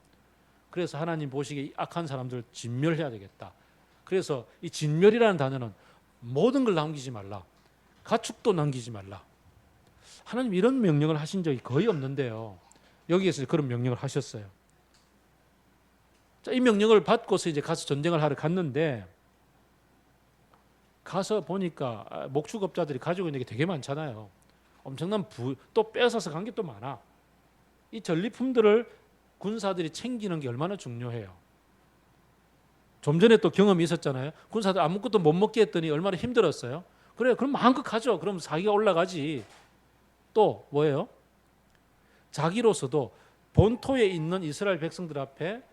그래서 하나님 보시기에 이 악한 사람들을 진멸해야 되겠다. 그래서 이 진멸이라는 단어는 모든 걸 남기지 말라, 가축도 남기지 말라. 하나님 이런 명령을 하신 적이 거의 없는데요, 여기에서 그런 명령을 하셨어요. 자, 이 명령을 받고서 이제 가서 전쟁을 하러 갔는데, 가서 보니까 목축업자들이 가지고 있는 게 되게 많잖아요. 엄청난 또 뺏어서 간 게 또 많아. 이 전리품들을 군사들이 챙기는 게 얼마나 중요해요. 좀 전에 또 경험이 있었잖아요. 군사들 아무것도 못 먹게 했더니 얼마나 힘들었어요. 그래, 그럼 마음껏 가죠. 그럼 사기가 올라가지. 또 뭐예요? 자기로서도 본토에 있는 이스라엘 백성들 앞에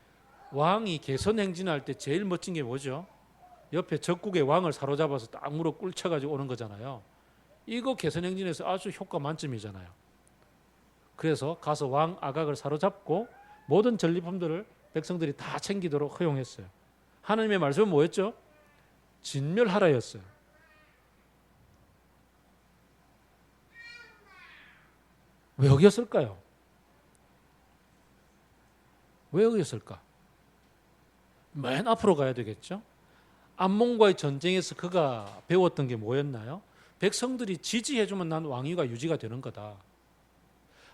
왕이 개선 행진할 때 제일 멋진 게 뭐죠? 옆에 적국의 왕을 사로잡아서 딱 무릎 꿇쳐가지고 오는 거잖아요. 이거 개선 행진에서 아주 효과 만점이잖아요. 그래서 가서 왕 아각을 사로잡고 모든 전리품들을 백성들이 다 챙기도록 허용했어요. 하나님의 말씀은 뭐였죠? 진멸하라였어요. 왜 여기였을까요? 왜 여기였을까? 맨 앞으로 가야 되겠죠? 암몬과의 전쟁에서 그가 배웠던 게 뭐였나요? 백성들이 지지해주면 난 왕위가 유지가 되는 거다.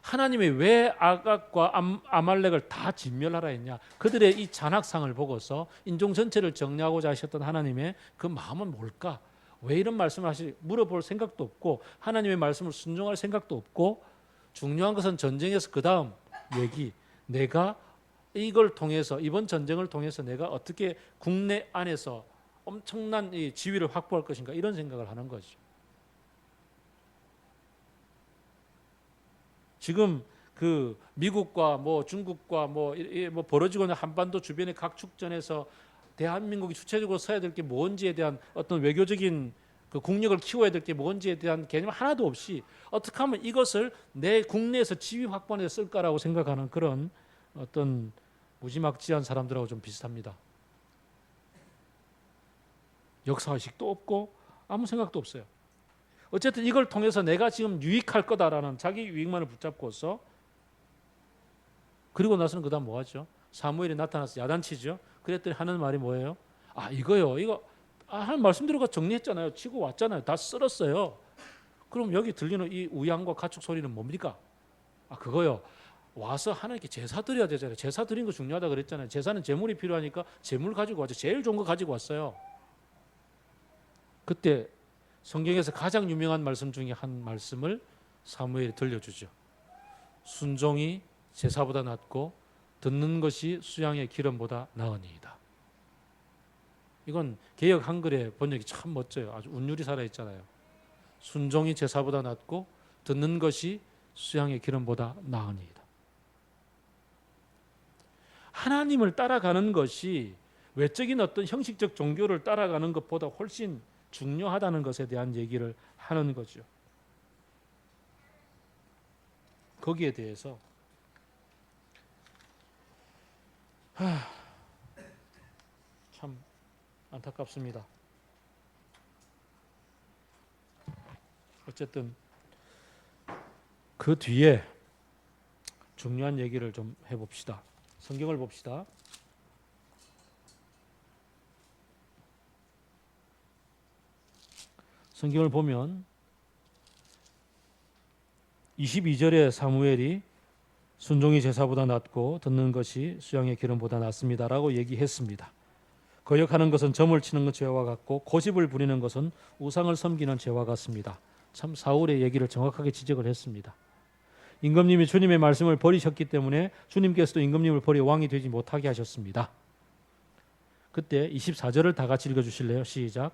하나님이 왜 아각과 아말렉을 다 진멸하라 했냐? 그들의 이 잔악상을 보고서 인종 전체를 정리하고자 하셨던 하나님의 그 마음은 뭘까? 왜 이런 말씀을 하시? 물어볼 생각도 없고 하나님의 말씀을 순종할 생각도 없고 중요한 것은 전쟁에서 그 다음 얘기. 내가 이걸 통해서 이번 전쟁을 통해서 내가 어떻게 국내 안에서 엄청난 이 지위를 확보할 것인가 이런 생각을 하는 거죠. 지금 그 미국과 뭐 중국과 뭐 벌어지고 있는 한반도 주변의 각 축전에서 대한민국이 주체적으로 서야 될 게 뭔지에 대한 어떤 외교적인 그 국력을 키워야 될 게 뭔지에 대한 개념 하나도 없이 어떻게 하면 이것을 내 국내에서 지위 확보에 쓸까라고 생각하는 그런 어떤 무지막지한 사람들하고 좀 비슷합니다. 역사의식도 없고 아무 생각도 없어요. 어쨌든 이걸 통해서 내가 지금 유익할 거다라는 자기 유익만을 붙잡고서 그리고 나서는 그 다음 뭐 하죠? 사무엘이 나타나서 야단치죠. 그랬더니 하는 말이 뭐예요? 아 이거요. 이거 하나님 말씀대로 정리했잖아요. 치고 왔잖아요. 다 쓸었어요. 그럼 여기 들리는 이 우양과 가축 소리는 뭡니까? 아 그거요. 와서 하나님께 제사 드려야 되잖아요. 제사 드리는 거 중요하다 그랬잖아요. 제사는 제물이 필요하니까 제물 가지고 왔죠. 제일 좋은 거 가지고 왔어요. 그때 성경에서 가장 유명한 말씀 중에 한 말씀을 사무엘이 들려주죠. 순종이 제사보다 낫고 듣는 것이 수양의 기름보다 나으니이다. 이건 개역 한글의 번역이 참 멋져요. 아주 운율이 살아있잖아요. 순종이 제사보다 낫고 듣는 것이 수양의 기름보다 나으니이다. 하나님을 따라가는 것이 외적인 어떤 형식적 종교를 따라가는 것보다 훨씬 중요하다는 것에 대한 얘기를 하는 거죠. 거기에 대해서 참 안타깝습니다. 어쨌든 그 뒤에 중요한 얘기를 좀 해봅시다. 성경을 봅시다. 성경을 보면 22절에 사무엘이 순종이 제사보다 낫고 듣는 것이 수양의 기름보다 낫습니다라고 얘기했습니다. 거역하는 것은 점을 치는 것 죄와 같고 고집을 부리는 것은 우상을 섬기는 죄와 같습니다. 참 사울의 얘기를 정확하게 지적을 했습니다. 임금님이 주님의 말씀을 버리셨기 때문에 주님께서도 임금님을 버려 왕이 되지 못하게 하셨습니다. 그때 24절을 다 같이 읽어주실래요? 시작.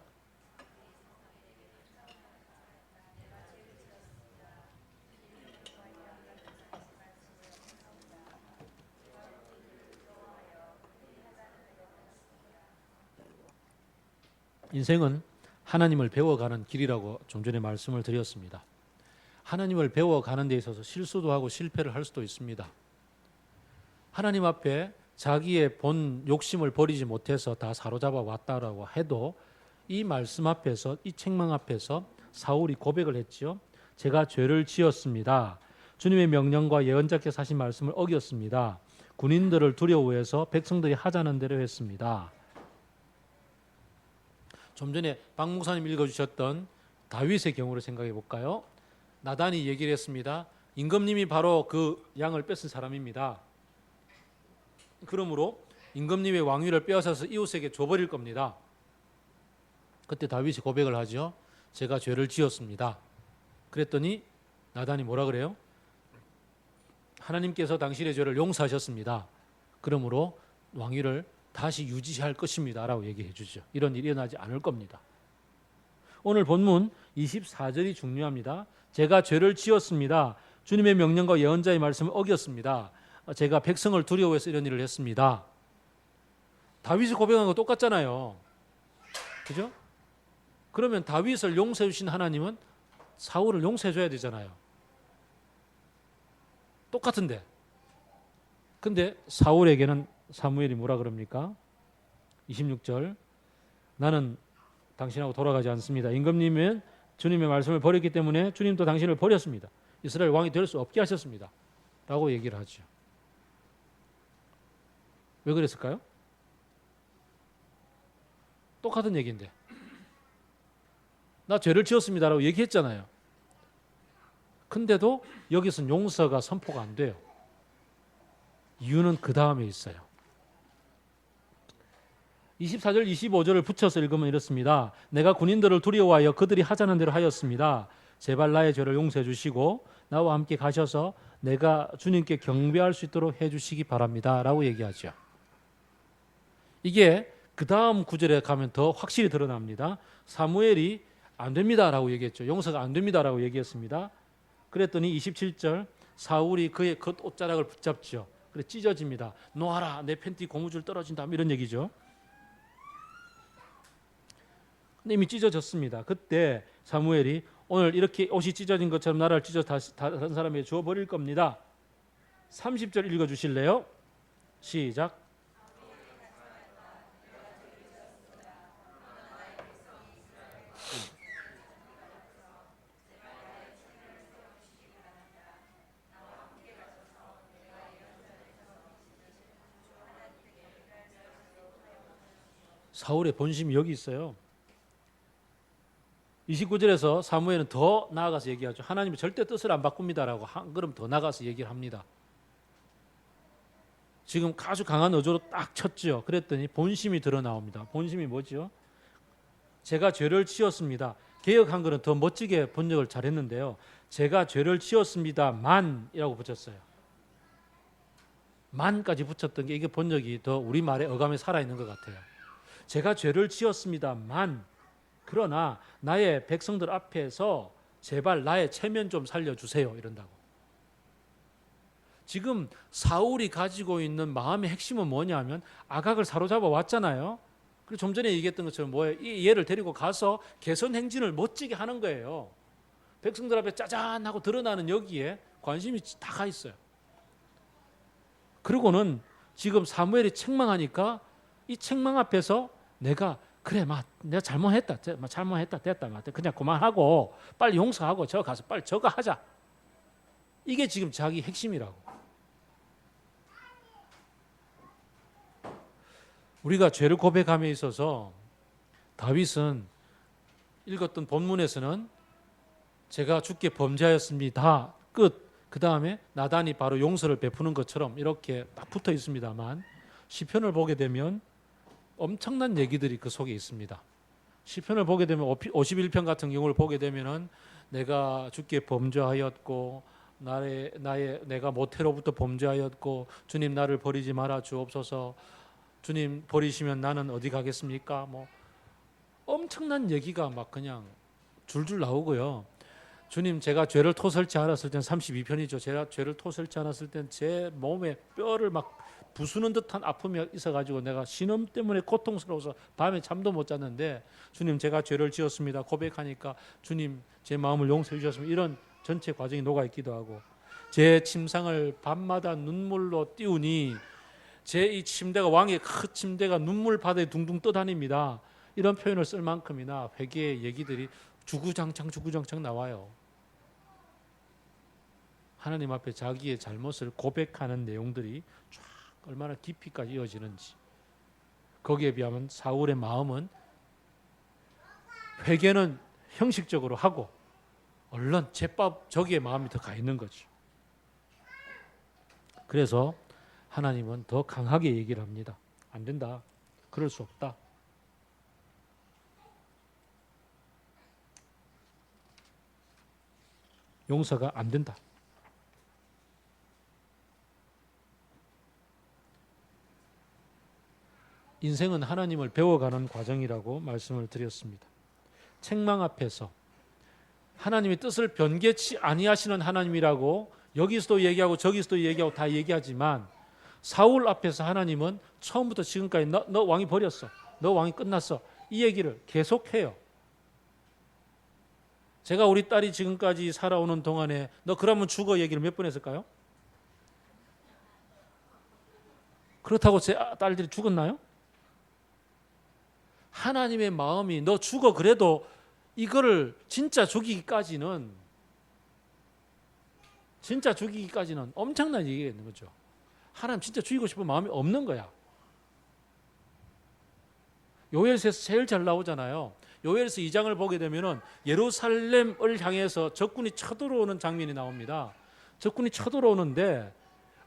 인생은 하나님을 배워가는 길이라고 좀 전에 말씀을 드렸습니다. 하나님을 배워가는 데 있어서 실수도 하고 실패를 할 수도 있습니다. 하나님 앞에 자기의 본 욕심을 버리지 못해서 다 사로잡아 왔다라고 해도 이 말씀 앞에서, 이 책망 앞에서 사울이 고백을 했지요. 제가 죄를 지었습니다. 주님의 명령과 예언자께서 하신 말씀을 어겼습니다. 군인들을 두려워해서 백성들이 하자는 대로 했습니다. 좀 전에 박 목사님 읽어주셨던 다윗의 경우를 생각해 볼까요? 나단이 얘기를 했습니다. 임금님이 바로 그 양을 뺏은 사람입니다. 그러므로 임금님의 왕위를 빼앗아서 이웃에게 줘버릴 겁니다. 그때 다윗이 고백을 하죠. 제가 죄를 지었습니다. 그랬더니 나단이 뭐라 그래요? 하나님께서 당신의 죄를 용서하셨습니다. 그러므로 왕위를 다시 유지할 것입니다 라고 얘기해 주죠. 이런 일이 일어나지 않을 겁니다. 오늘 본문 24절이 중요합니다. 제가 죄를 지었습니다. 주님의 명령과 예언자의 말씀을 어겼습니다. 제가 백성을 두려워해서 이런 일을 했습니다. 다윗이 고백한 거 똑같잖아요. 그죠? 그러면 다윗을 용서해 주신 하나님은 사울을 용서해 줘야 되잖아요. 똑같은데. 근데 사울에게는 사무엘이 뭐라 그럽니까? 26절. 나는 당신하고 돌아가지 않습니다. 임금님은 주님의 말씀을 버렸기 때문에 주님도 당신을 버렸습니다. 이스라엘 왕이 될 수 없게 하셨습니다. 라고 얘기를 하죠. 왜 그랬을까요? 똑같은 얘기인데. 나 죄를 지었습니다. 라고 얘기했잖아요. 근데도 여기서는 용서가 선포가 안 돼요. 이유는 그 다음에 있어요. 24절 25절을 붙여서 읽으면 이렇습니다. 내가 군인들을 두려워하여 그들이 하자는 대로 하였습니다. 제발 나의 죄를 용서해 주시고 나와 함께 가셔서 내가 주님께 경배할 수 있도록 해 주시기 바랍니다. 라고 얘기하죠. 이게 그 다음 구절에 가면 더 확실히 드러납니다. 사무엘이 안 됩니다 라고 얘기했죠. 용서가 안 됩니다 라고 얘기했습니다. 그랬더니 27절 사울이 그의 겉옷자락을 붙잡죠. 그래 찢어집니다. 놓아라 내 팬티 고무줄 떨어진다 이런 얘기죠. 근데 이미 찢어졌습니다. 그때 사무엘이 오늘 이렇게 옷이 찢어진 것처럼 나라를 찢어 다른 사람에게 주어버릴 겁니다. 30절 읽어주실래요? 시작. 사울의 본심이 여기 있어요. 29절에서 사무엘은 더 나아가서 얘기하죠. 하나님이 절대 뜻을 안 바꿉니다라고 한 걸음 더 나가서 얘기를 합니다. 지금 아주 강한 어조로 딱 쳤죠. 그랬더니 본심이 드러나옵니다. 본심이 뭐죠? 제가 죄를 지었습니다. 개역 한글은 더 멋지게 번역을 잘했는데요. 제가 죄를 지었습니다만이라고 붙였어요. 만까지 붙였던 게 이게 번역이 더 우리말의 어감에 살아있는 것 같아요. 제가 죄를 지었습니다만 그러나 나의 백성들 앞에서 제발 나의 체면 좀 살려주세요 이런다고. 지금 사울이 가지고 있는 마음의 핵심은 뭐냐면 아각을 사로잡아 왔잖아요. 그리고 좀 전에 얘기했던 것처럼 뭐예요? 이 얘를 데리고 가서 개선 행진을 멋지게 하는 거예요. 백성들 앞에 짜잔하고 드러나는 여기에 관심이 다 가 있어요. 그리고는 지금 사무엘이 책망하니까 이 책망 앞에서 내가 그래 내가 잘못했다 됐다 그냥 그만하고 빨리 용서하고 저 가서 빨리 저거 하자. 이게 지금 자기 핵심이라고. 우리가 죄를 고백함에 있어서 다윗은 읽었던 본문에서는 제가 주께 범죄하였습니다. 끝. 그 다음에 나단이 바로 용서를 베푸는 것처럼 이렇게 딱 붙어 있습니다만 시편을 보게 되면 엄청난 얘기들이 그 속에 있습니다. 시편을 보게 되면 51편 같은 경우를 보게 되면은 내가 주께 범죄하였고 내가 모태로부터 범죄하였고 주님 나를 버리지 말아 주옵소서. 주님 버리시면 나는 어디 가겠습니까? 뭐 엄청난 얘기가 막 그냥 줄줄 나오고요. 주님 제가 죄를 토설치 않았을 땐 32편이죠. 제가 죄를 토설치 않았을 땐 제 몸에 뼈를 막 부수는 듯한 아픔이 있어가지고 내가 신음 때문에 고통스러워서 밤에 잠도 못 잤는데 주님 제가 죄를 지었습니다. 고백하니까 주님 제 마음을 용서해 주셨습니다. 이런 전체 과정이 녹아있기도 하고 제 침상을 밤마다 눈물로 띄우니 제 이 침대가 왕의 큰 침대가 눈물 바다에 둥둥 떠다닙니다. 이런 표현을 쓸 만큼이나 회개의 얘기들이 주구장창 나와요. 하나님 앞에 자기의 잘못을 고백하는 내용들이 쫙 얼마나 깊이까지 이어지는지. 거기에 비하면 사울의 마음은 회개는 형식적으로 하고 얼른 제법 저기에 마음이 더 가 있는 거죠. 그래서 하나님은 더 강하게 얘기를 합니다. 안 된다. 그럴 수 없다. 용서가 안 된다. 인생은 하나님을 배워가는 과정이라고 말씀을 드렸습니다. 책망 앞에서 하나님의 뜻을 변개치 아니하시는 하나님이라고 여기서도 얘기하고 저기서도 얘기하고 다 얘기하지만 사울 앞에서 하나님은 처음부터 지금까지 너 왕이 버렸어. 너 왕이 끝났어. 이 얘기를 계속해요. 제가 우리 딸이 지금까지 살아오는 동안에 너 그러면 죽어 얘기를 몇 번 했을까요? 그렇다고 제 딸들이 죽었나요? 하나님의 마음이 너 죽어 그래도 이거를 진짜 죽이기까지는 엄청난 얘기가 있는 거죠. 하나님 진짜 죽이고 싶은 마음이 없는 거야. 요엘서에서 제일 잘 나오잖아요. 요엘서 2장을 보게 되면은 예루살렘을 향해서 적군이 쳐들어오는 장면이 나옵니다. 적군이 쳐들어오는데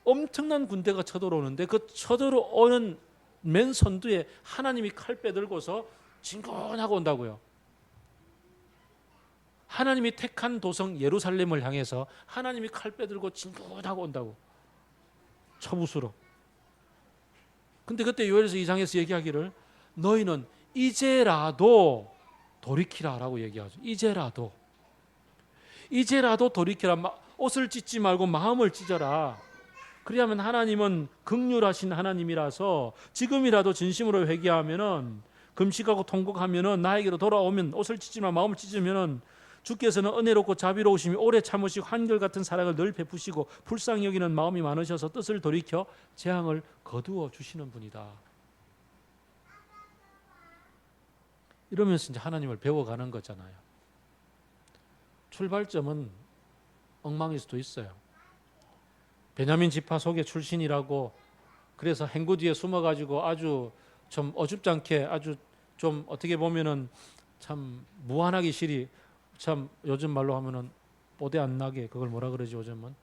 엄청난 군대가 쳐들어오는데 그 쳐들어오는 맨 선두에 하나님이 칼 빼들고서 진군하고 온다고요. 하나님이 택한 도성 예루살렘을 향해서 하나님이 칼 빼들고 진군하고 온다고. 처부수로. 근데 그때 요엘서 2장에서 얘기하기를 너희는 이제라도 돌이키라라고 얘기하죠. 이제라도 돌이키라. 옷을 찢지 말고 마음을 찢어라. 그리하면 하나님은 긍휼하신 하나님이라서 지금이라도 진심으로 회개하면은 금식하고 통곡하면은 나에게로 돌아오면 옷을 찢지 마 마음을 찢으면은 주께서는 은혜롭고 자비로우심이 오래 참으시고 한결같은 사랑을 늘 베푸시고 불쌍히 여기는 마음이 많으셔서 뜻을 돌이켜 재앙을 거두어 주시는 분이다. 이러면서 이제 하나님을 배워가는 거잖아요. 출발점은 엉망일 수도 있어요. 베냐민 지파 속의 출신이라고 그래서 행구 뒤에 숨어가지고 아주 좀 어줍지 않게 아주 좀 어떻게 보면은 참 무한하기 싫이 참 요즘 말로 하면은 뽀대 안 나게 그걸 뭐라 그러지 요즘은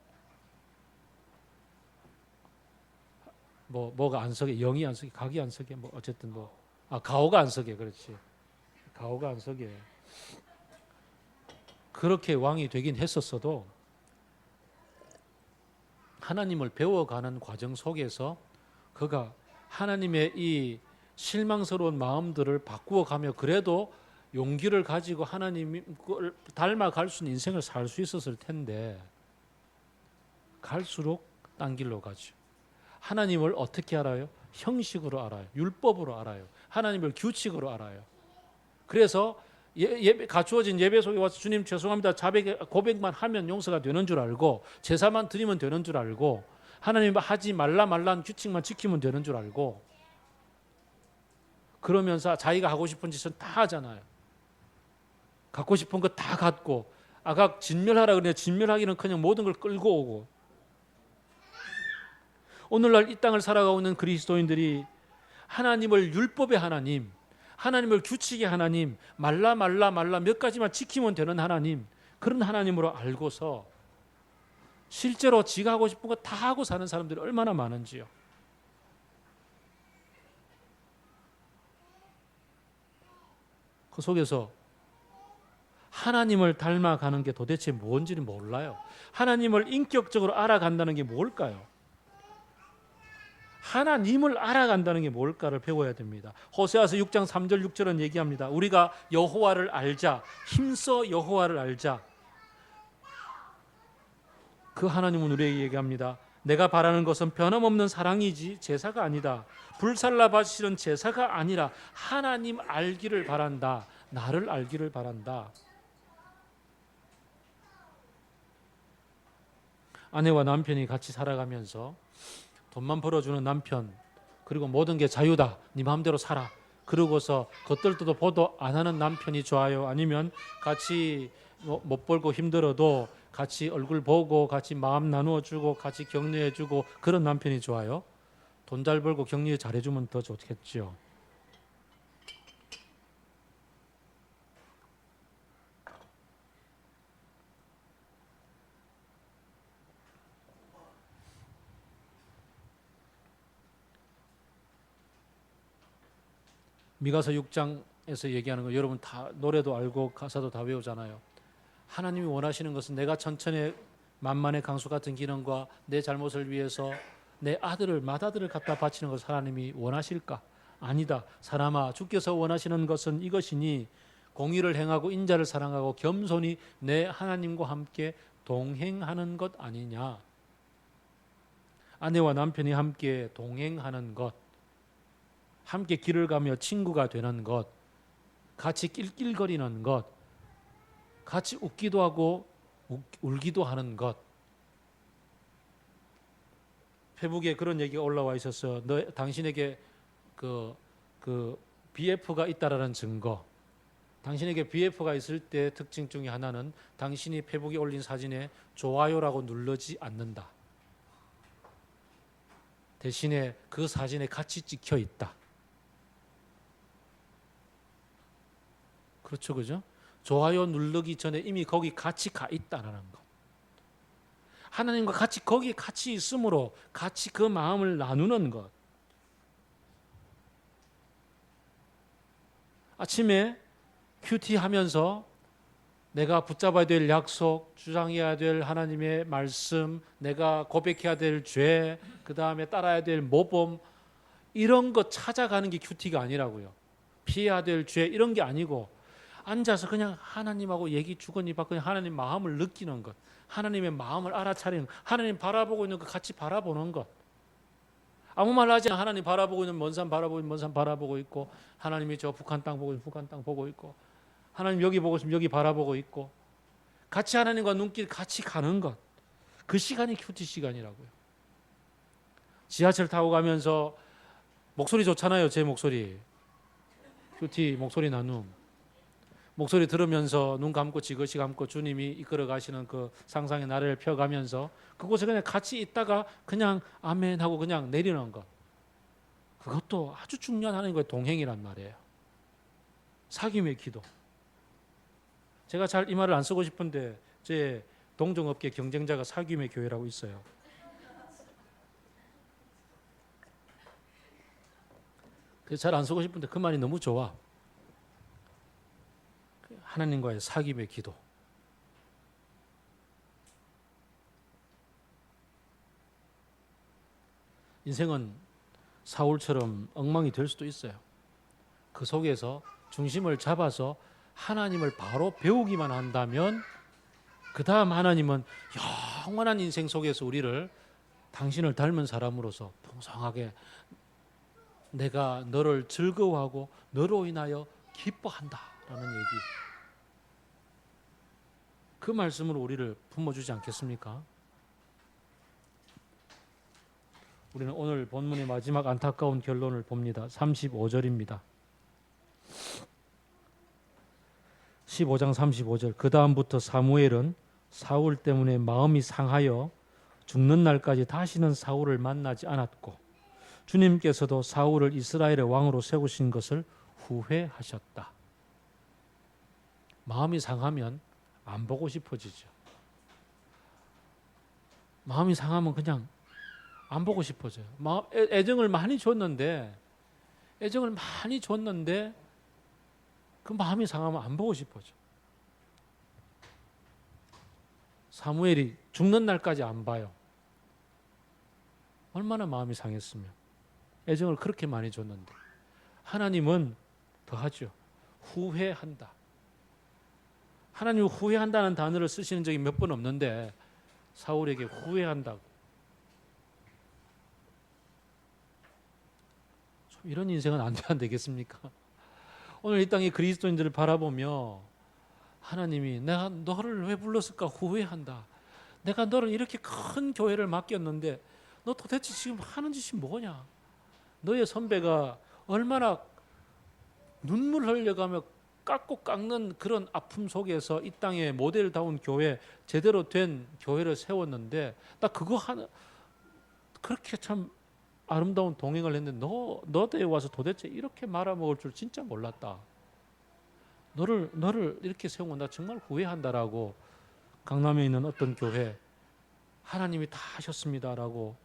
뭐가 안 서게 영이 안 서게 각이 안 서게 뭐 어쨌든 가오가 안 서게 그렇지 가오가 안 서게 그렇게 왕이 되긴 했었어도 하나님을 배워가는 과정 속에서 그가 하나님의 이 실망스러운 마음들을 바꾸어가며 그래도 용기를 가지고 하나님을 닮아갈 수 있는 인생을 살 수 있었을 텐데 갈수록 딴 길로 가죠. 하나님을 어떻게 알아요? 형식으로 알아요. 율법으로 알아요. 하나님을 규칙으로 알아요. 그래서 갖추어진 예배 속에 와서 주님 죄송합니다. 자백 고백만 하면 용서가 되는 줄 알고 제사만 드리면 되는 줄 알고 하나님 하지 말라는 규칙만 지키면 되는 줄 알고 그러면서 자기가 하고 싶은 짓은 다 하잖아요. 갖고 싶은 거 다 갖고 아까 진멸하라 그러는데 진멸하기는커녕 모든 걸 끌고 오고 오늘날 이 땅을 살아가고 있는 그리스도인들이 하나님을 율법의 하나님 하나님을 규칙의 하나님 말라 몇 가지만 지키면 되는 하나님 그런 하나님으로 알고서 실제로 지가 하고 싶은 거 다 하고 사는 사람들이 얼마나 많은지요. 그 속에서 하나님을 닮아가는 게 도대체 뭔지는 몰라요. 하나님을 인격적으로 알아간다는 게 뭘까요? 하나님을 알아간다는 게 뭘까를 배워야 됩니다. 호세아서 6장 3절 6절은 얘기합니다. 우리가 여호와를 알자. 힘써 여호와를 알자. 그 하나님은 우리에게 얘기합니다. 내가 바라는 것은 변함없는 사랑이지 제사가 아니다. 불살라 바치는 제사가 아니라 하나님 알기를 바란다. 나를 알기를 바란다. 아내와 남편이 같이 살아가면서 돈만 벌어주는 남편 그리고 모든 게 자유다. 네 마음대로 살아. 그러고서 겉들도 보도 안 하는 남편이 좋아요? 아니면 같이 못 벌고 힘들어도 같이 얼굴 보고 같이 마음 나누어주고 같이 격려해주고 그런 남편이 좋아요? 돈 잘 벌고 격려 잘해주면 더 좋겠죠. 미가서 6장에서 얘기하는 거 여러분 다 노래도 알고 가사도 다 외우잖아요. 하나님이 원하시는 것은 내가 천천의 만만의 강수 같은 기능과 내 잘못을 위해서 내 맏아들을 갖다 바치는 것을 하나님이 원하실까? 아니다. 사람아 주께서 원하시는 것은 이것이니 공의를 행하고 인자를 사랑하고 겸손히 내 하나님과 함께 동행하는 것 아니냐. 아내와 남편이 함께 동행하는 것, 함께 길을 가며 친구가 되는 것, 같이 낄낄거리는 것, 같이 웃기도 하고 울기도 하는 것. 페북에 그런 얘기가 올라와 있어서 당신에게 그 BF가 있다라는 증거. 당신에게 BF가 있을 때 특징 중에 하나는 당신이 페북에 올린 사진에 좋아요라고 누르지 않는다. 대신에 그 사진에 같이 찍혀 있다. 그렇죠, 그죠? 좋아요 누르기 전에 이미 거기 같이 가 있다라는 것. 하나님과 같이 거기에 같이 있음으로 같이 그 마음을 나누는 것. 아침에 큐티 하면서 내가 붙잡아야 될 약속, 주장해야 될 하나님의 말씀, 내가 고백해야 될 죄, 그 다음에 따라야 될 모범, 이런 것 찾아가는 게 큐티가 아니라고요. 피해야 될 죄, 이런 게 아니고 앉아서 그냥 하나님하고 얘기 주거니 받거니 하나님 마음을 느끼는 것, 하나님의 마음을 알아차리는 것, 하나님 바라보고 있는 것 같이 바라보는 것. 아무 말 하지 않아 하나님 바라보고 있는 먼 산 바라보고 있는 먼 산 바라보고 있고, 하나님이 저 북한 땅 보고 있는 북한 땅 보고 있고, 하나님 여기 보고 있으면 여기 바라보고 있고, 같이 하나님과 눈길 같이 가는 것. 그 시간이 큐티 시간이라고요. 지하철 타고 가면서 목소리 좋잖아요. 제 목소리. 큐티 목소리 나눔. 목소리 들으면서 눈 감고 지그시 감고 주님이 이끌어 가시는 그 상상의 나래를 펴가면서 그곳에 그냥 같이 있다가 그냥 아멘 하고 그냥 내리는 것. 그것도 아주 중요한 하나님과의 동행이란 말이에요. 사귐의 기도. 제가 잘 이 말을 안 쓰고 싶은데 제 동종업계 경쟁자가 사귐의 교회라고 있어요. 그래서 잘 안 쓰고 싶은데 그 말이 너무 좋아. 하나님과의 사귐의 기도. 인생은 사울처럼 엉망이 될 수도 있어요. 그 속에서 중심을 잡아서 하나님을 바로 배우기만 한다면 그 다음 하나님은 영원한 인생 속에서 우리를 당신을 닮은 사람으로서 풍성하게 내가 너를 즐거워하고 너로 인하여 기뻐한다라는 얘기. 그 말씀으로 우리를 품어주지 않겠습니까? 우리는 오늘 본문의 마지막 안타까운 결론을 봅니다. 35절입니다. 15장 35절. 그 다음부터 사무엘은 사울 때문에 마음이 상하여 죽는 날까지 다시는 사울을 만나지 않았고 주님께서도 사울을 이스라엘의 왕으로 세우신 것을 후회하셨다. 마음이 상하면 안 보고 싶어지죠. 마음이 상하면 그냥 안 보고 싶어져요. 애정을 많이 줬는데 그 마음이 상하면 안 보고 싶어져. 사무엘이 죽는 날까지 안 봐요. 얼마나 마음이 상했으면. 애정을 그렇게 많이 줬는데. 하나님은 더하죠. 후회한다. 하나님은 후회한다는 단어를 쓰시는 적이 몇 번 없는데 사울에게 후회한다고. 이런 인생은 안 되겠습니까? 오늘 이 땅의 그리스도인들을 바라보며 하나님이 내가 너를 왜 불렀을까 후회한다. 내가 너를 이렇게 큰 교회를 맡겼는데 너 도대체 지금 하는 짓이 뭐냐? 너의 선배가 얼마나 눈물 흘려가며 깎고 깎는 그런 아픔 속에서 이 땅에 모델다운 교회, 제대로 된 교회를 세웠는데 나 그거 하나 그렇게 참 아름다운 동행을 했는데 너대에 와서 도대체 이렇게 말아먹을 줄 진짜 몰랐다. 너를 이렇게 세운 건 나 정말 후회한다라고 강남에 있는 어떤 교회 하나님이 다 하셨습니다라고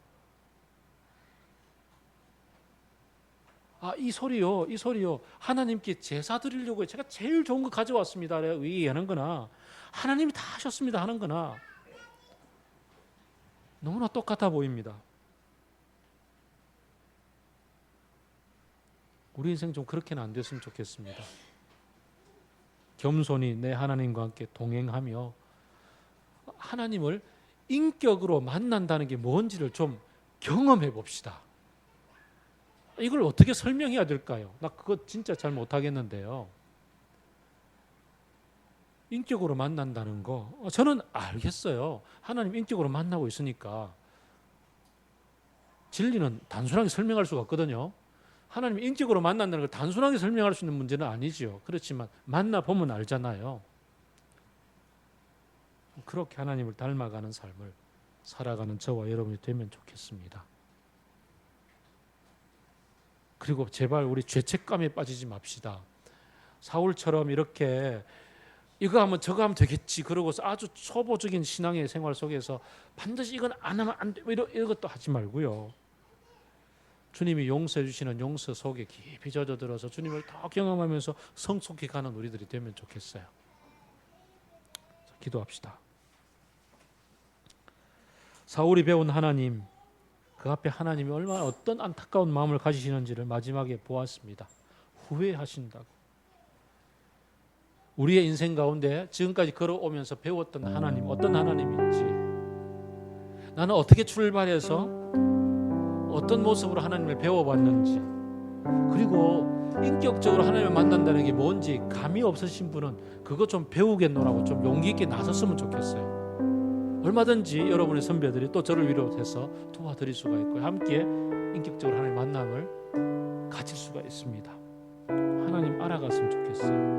이 소리요 하나님께 제사 드리려고 제가 제일 좋은 거 가져왔습니다 얘기하는 거나 하나님이 다 하셨습니다 하는 거나 너무나 똑같아 보입니다. 우리 인생 좀 그렇게는 안 됐으면 좋겠습니다. 겸손히 내 하나님과 함께 동행하며 하나님을 인격으로 만난다는 게 뭔지를 좀 경험해 봅시다. 이걸 어떻게 설명해야 될까요? 나 그거 진짜 잘 못하겠는데요. 인격으로 만난다는 거 저는 알겠어요. 하나님 인격으로 만나고 있으니까 진리는 단순하게 설명할 수가 없거든요. 하나님 인격으로 만난다는 걸 단순하게 설명할 수 있는 문제는 아니지요. 그렇지만 만나보면 알잖아요. 그렇게 하나님을 닮아가는 삶을 살아가는 저와 여러분이 되면 좋겠습니다. 그리고 제발 우리 죄책감에 빠지지 맙시다. 사울처럼 이렇게 이거 하면 저거 하면 되겠지 그러고서 아주 초보적인 신앙의 생활 속에서 반드시 이건 안 하면 안 돼 이런 것도 하지 말고요. 주님이 용서해 주시는 용서 속에 깊이 젖어들어서 주님을 더 경험하면서 성숙해 가는 우리들이 되면 좋겠어요. 자, 기도합시다. 사울이 배운 하나님, 그 앞에 하나님이 얼마나 어떤 안타까운 마음을 가지시는지를 마지막에 보았습니다. 후회하신다고. 우리의 인생 가운데 지금까지 걸어오면서 배웠던 하나님, 어떤 하나님인지, 나는 어떻게 출발해서 어떤 모습으로 하나님을 배워봤는지, 그리고 인격적으로 하나님을 만난다는 게 뭔지 감이 없으신 분은 그거 좀 배우겠노라고 좀 용기 있게 나섰으면 좋겠어요. 얼마든지 여러분의 선배들이 또 저를 위로해서 도와드릴 수가 있고 함께 인격적으로 하나님의 만남을 가질 수가 있습니다. 하나님 알아갔으면 좋겠어요.